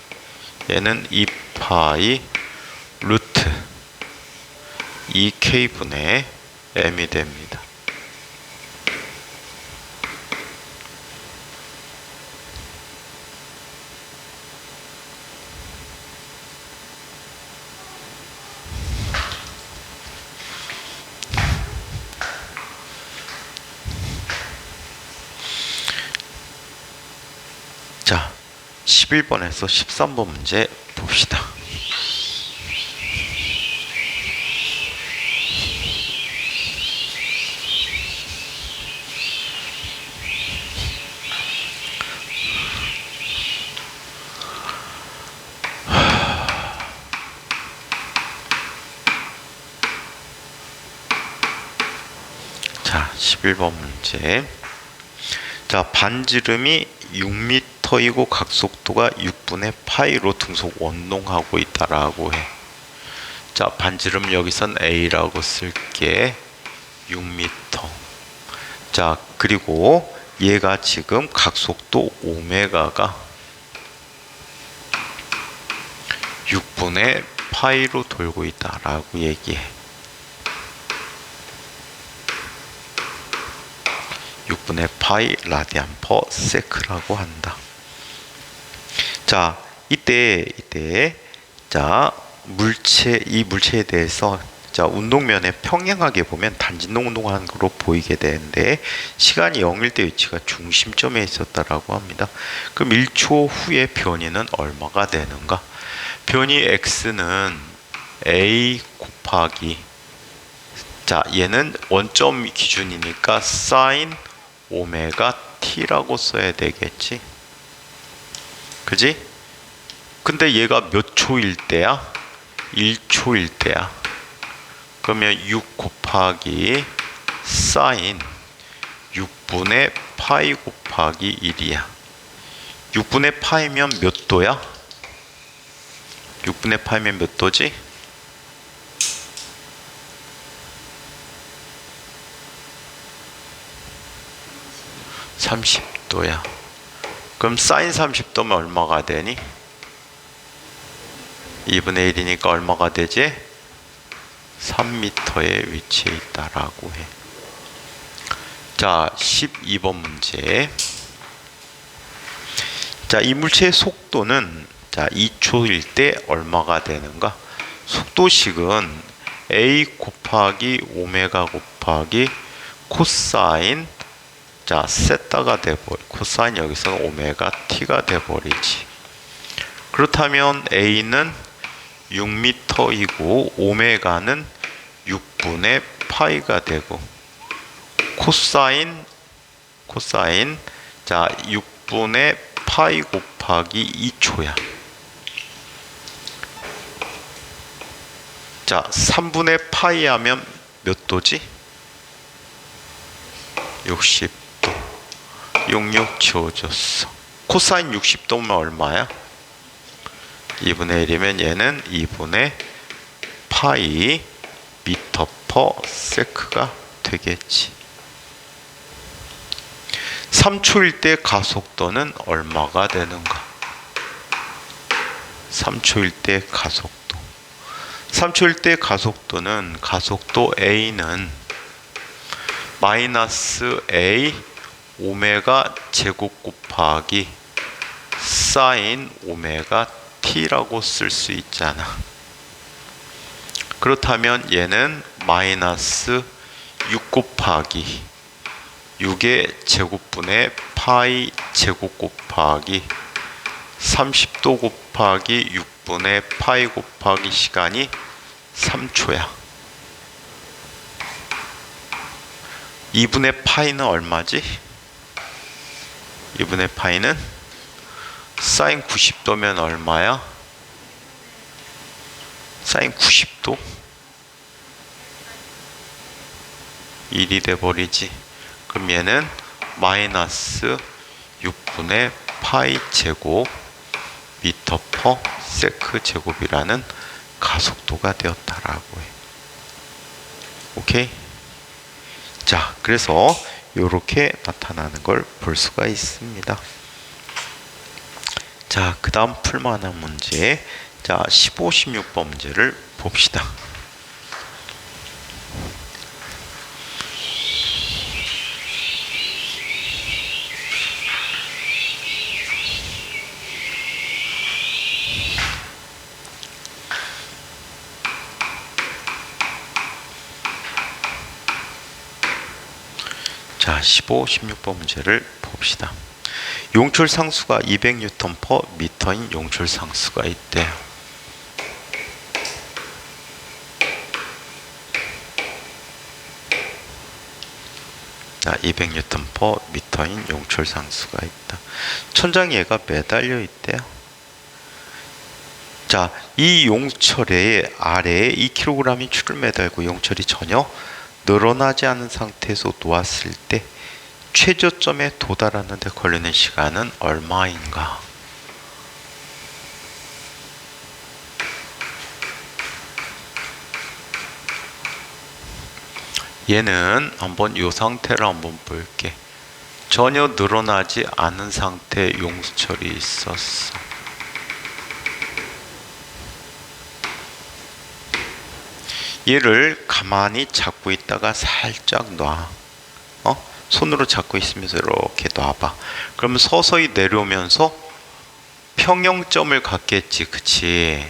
얘는 2파이 루트 2k분의 m이 됩니다. 자, 11번에서 13번 문제 봅시다. 자, 11번 문제. 자, 반지름이 6m이고 각속도가 6분의 파이로 등속 원동하고 있다라고 해. 자, 반지름 여기선 A라고 쓸게. 6m. 자, 그리고 얘가 지금 각속도 오메가가 6분의 파이로 돌고 있다라고 얘기해. 6분의 파이 라디안 퍼 세크라고 한다. 자, 이때 자, 이 물체에 대해서 자, 운동면에 평행하게 보면 단진동 운동하는 거로 보이게 되는데 시간이 0일 때 위치가 중심점에 있었다라고 합니다. 그럼 1초 후에 변이는 얼마가 되는가? 변이 x는 a 곱하기, 자, 얘는 원점 기준이니까 sin 오메가 t라고 써야 되겠지. 그지? 근데 얘가 몇 초일 때야? 1초일 때야. 그러면 6 곱하기 sin 6분의 파이 곱하기 1이야. 6분의 파이면 몇 도야? 6분의 파이면 몇 도지? 30도야. 그럼 sin 30도면 얼마가 되니? 2분의 1이니까 얼마가 되지? 3m에 위치해 있다라고 해. 자, 12번 문제. 자, 이 물체의 속도는 자 2초일 때 얼마가 되는가? 속도식은 a 곱하기 오메가 곱하기 코사인, 자 세타가 돼버리, 코사인 여기서는 오메가 t가 돼버리지. 그렇다면 a는 6m이고 오메가는 6분의 파이가 되고 코사인 자 6분의 파이 곱하기 2초야. 자 3분의 파이 하면 몇 도지? 60도. 66 지워졌어. 코사인 60도면 얼마야? 2분의 1이면 얘는 2분의 파이 미터 퍼 세크가 되겠지. 3초일 때 가속도는 얼마가 되는가? 3초일 때 가속도. 3초일 때 가속도는 가속도 A는 마이너스 A 오메가 제곱 곱하기 사인 오메가 t라고 쓸 수 있잖아. 그렇다면 얘는 마이너스 6 곱하기 6의 제곱분의 파이 제곱 곱하기 30도 곱하기 6분의 파이 곱하기 시간이 3초야. 2분의 파이는 얼마지? 2분의 파이는 사인 90도면 얼마야? 사인 90도? 1이 돼버리지. 그럼 얘는 마이너스 6분의 파이 제곱 미터 퍼 세크 제곱이라는 가속도가 되었다라고 해. 오케이? 자, 그래서 이렇게 나타나는 걸 볼 수가 있습니다. 자, 그 다음 풀만한 문제. 자, 15, 16번 문제를 봅시다. 자, 15, 16번 문제를 봅시다. 용출 상수가 200N per 미터인 용출 상수가 있대요. 자, 200N per 미터인 용출 상수가 있다. 천장에 얘가 매달려 있대요. 자, 이 용철의 아래에 2kg이 줄을 매달고 용철이 전혀 늘어나지 않은 상태에서 놓았을 때 최저점에 도달하는 데 걸리는 시간은 얼마인가? 얘는 한번 이 상태를 한번 볼게. 전혀 늘어나지 않은 상태의 용철이 있었어. 얘를 가만히 잡고 있다가 살짝 놔. 손으로 잡고 있으면서 이렇게 놔봐. 그러면 서서히 내려오면서 평형점을 갖겠지. 그치?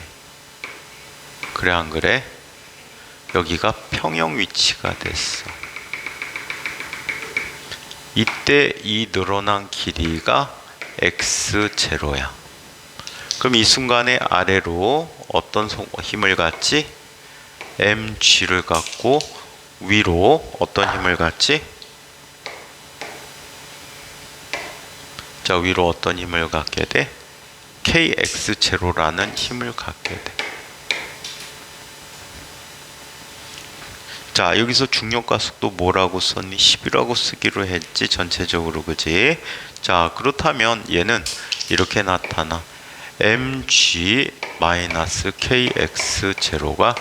그래 안 그래? 여기가 평형 위치가 됐어. 이때 이 늘어난 길이가 x0야. 그럼 이 순간에 아래로 어떤 힘을 갖지? mg를 갖고 위로 어떤 힘을 갖지? 자, 위로 어떤 힘을 갖게 돼? kx0라는 힘을 갖게 돼. 자, 여기서 중력가속도 뭐라고 썼니? 10이라고 쓰기로 했지, 전체적으로. 그지? 자, 그렇다면 얘는 이렇게 나타나. mg-kx0가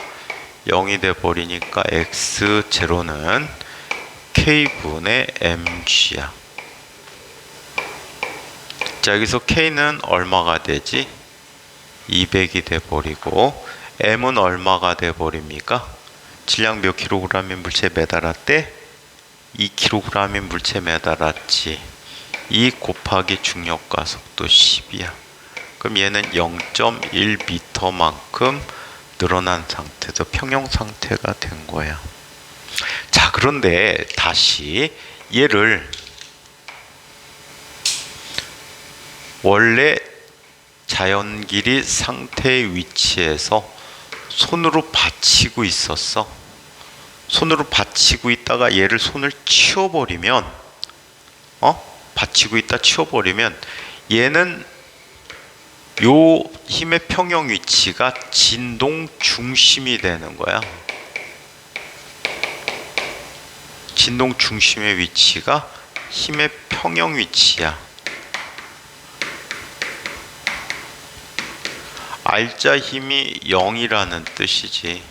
0이 돼버리니까 x0는 k분의 mg야. 자, 여기서 k는 얼마가 되지? 200이 돼버리고, m은 얼마가 돼버립니까? 질량 몇 킬로그램의 물체에 매달았대? 2kg의 물체에 매달았지. 2 곱하기 중력가속도 10이야. 그럼 얘는 0.1m만큼 늘어난 상태도 평형 상태가 된 거야. 자, 그런데 다시 얘를 원래 자연길이 상태의 위치에서 손으로 받치고 있었어. 손으로 받치고 있다가 얘를 손을 치워버리면, 받치고 있다 치워버리면 얘는 요 힘의 평형 위치가 진동 중심이 되는 거야. 진동 중심의 위치가 힘의 평형 위치야. 알짜 힘이 0이라는 뜻이지.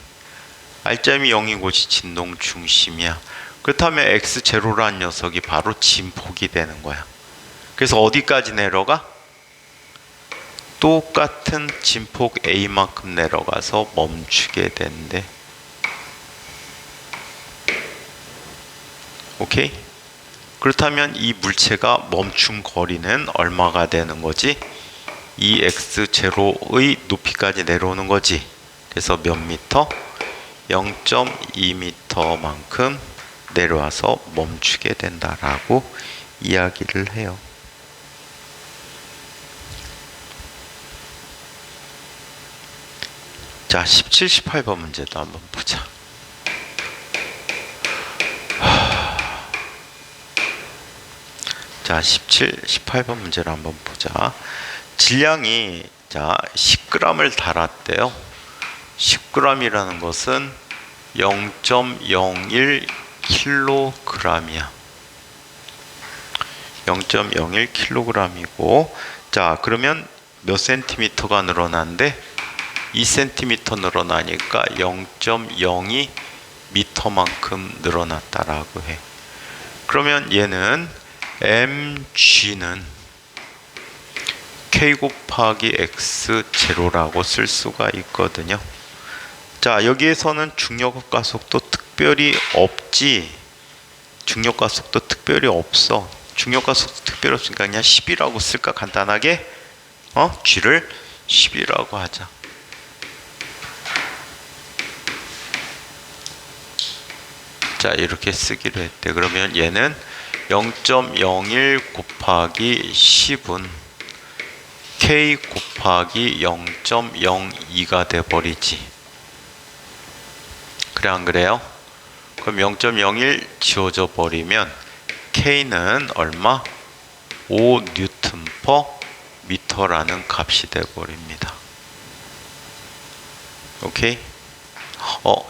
알짜 힘이 0인 곳이 진동 중심이야. 그렇다면 x0라는 녀석이 바로 진폭이 되는 거야. 그래서 어디까지 내려가? 똑같은 진폭 A만큼 내려가서 멈추게 된대. 오케이? 그렇다면 이 물체가 멈춘 거리는 얼마가 되는 거지? 이 x0의 높이까지 내려오는 거지. 그래서 몇 미터? 0.2m만큼 내려와서 멈추게 된다라고 이야기를 해요. 자, 17, 18번 문제도 한번 보자. 자, 17, 18번 문제를 한번 보자. 질량이 자 10g을 달았대요. 10g이라는 것은 0.01kg이야. 0.01kg이고, 자 그러면 몇 센티미터가 늘어난대? 2cm 늘어나니까 0.02m만큼 늘어났다라고 해. 그러면 얘는 mg는 k 곱하기 x0라고 쓸 수가 있거든요. 자, 여기에서는 중력가속도 특별히 없지. 중력가속도 특별히 없어. 중력가속도 특별히 없으니까 그냥 10이라고 쓸까? 간단하게 g를 10이라고 하자. 자, 이렇게 쓰기로 했대. 그러면 얘는 0.01 곱하기 10은 k 곱하기 0.02가 돼버리지. 그래 안 그래요? 그럼 0.01 지워져 버리면 k는 얼마? 5N/m라는 값이 돼버립니다. 오케이?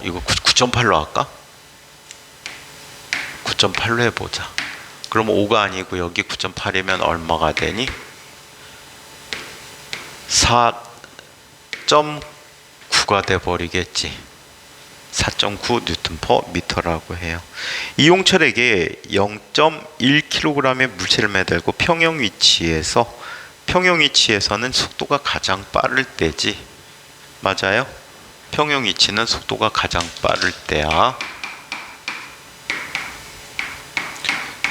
이거 9.8로 할까? 9.8로 해보자. 그럼 5가 아니고 여기 9.8이면 얼마가 되니? 4.9가 돼버리겠지. 4.9N/m라고 해요. 이용철에게 0.1kg의 물체를 매달고 평형 위치에서는 속도가 가장 빠를 때지. 맞아요? 평형 위치는 속도가 가장 빠를 때야.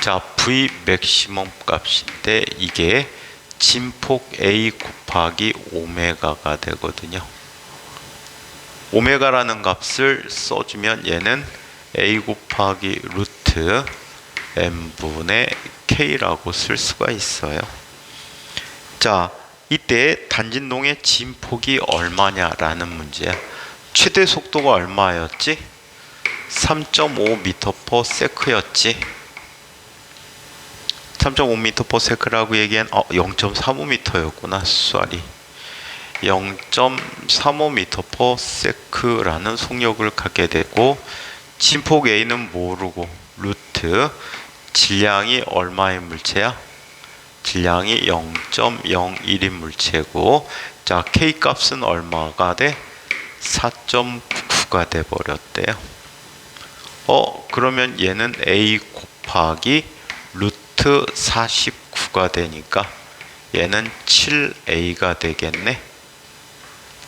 자, V 맥시멈 값인데 이게 진폭 A 곱하기 오메가가 되거든요. 오메가라는 값을 써주면 얘는 a 곱하기 루트 n분의 k라고 쓸 수가 있어요. 자, 이때 단진동의 진폭이 얼마냐라는 문제야. 최대 속도가 얼마였지? 3.5m/s였지. 3.5m/s라고 얘기한 0.35m였구나 수알이. 0.35m/s라는 속력을 갖게 되고, 진폭 A는 모르고 루트 질량이 얼마의 물체야? 질량이 0.01인 물체고, 자, K 값은 얼마가 돼? 4.9가 돼 버렸대요. 그러면 얘는 A 곱하기 루트 49가 되니까 얘는 7A가 되겠네.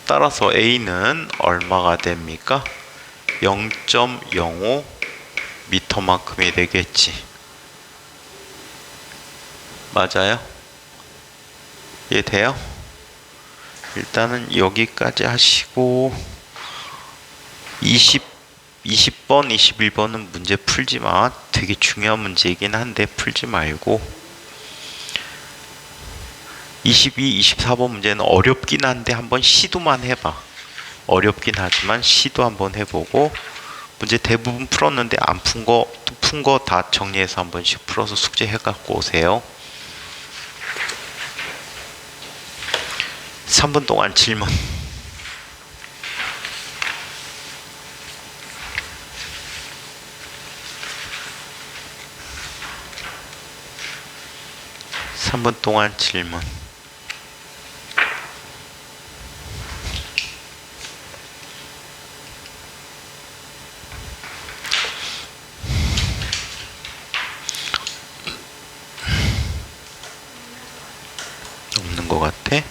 따라서 A는 얼마가 됩니까? 0.05 미터만큼이 되겠지. 맞아요? 이해돼요? 일단은 여기까지 하시고 20번, 21번은 문제 풀지 마. 되게 중요한 문제이긴 한데 풀지 말고 22, 24번 문제는 어렵긴 한데 한번 시도만 해봐. 어렵긴 하지만 시도 한번 해보고 문제 대부분 풀었는데 안 푼 거, 푼 거 다 정리해서 한 번씩 풀어서 숙제해 갖고 오세요. 3분 동안 질문. (3분) 동안 질문. 없는 것 같아.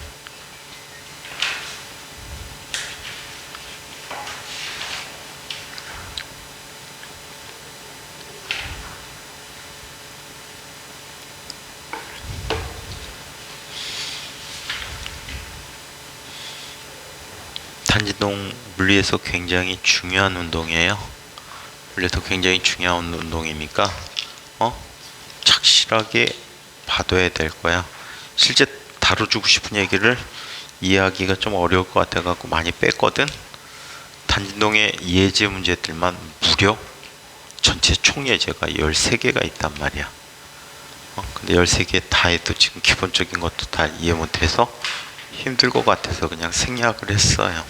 단지동 물리에서 굉장히 중요한 운동이에요. 물리에서 굉장히 중요한 운동이니까 착실하게 봐둬야 될 거야. 실제 다뤄주고 싶은 얘기를 이해하기가 좀 어려울 것 같아 갖고 많이 뺐거든. 단지동의 예제 문제들만 무려 전체 총 예제가 13개가 있단 말이야. 근데 13개 다 해도 지금 기본적인 것도 다 이해 못해서 힘들 것 같아서 그냥 생략을 했어요.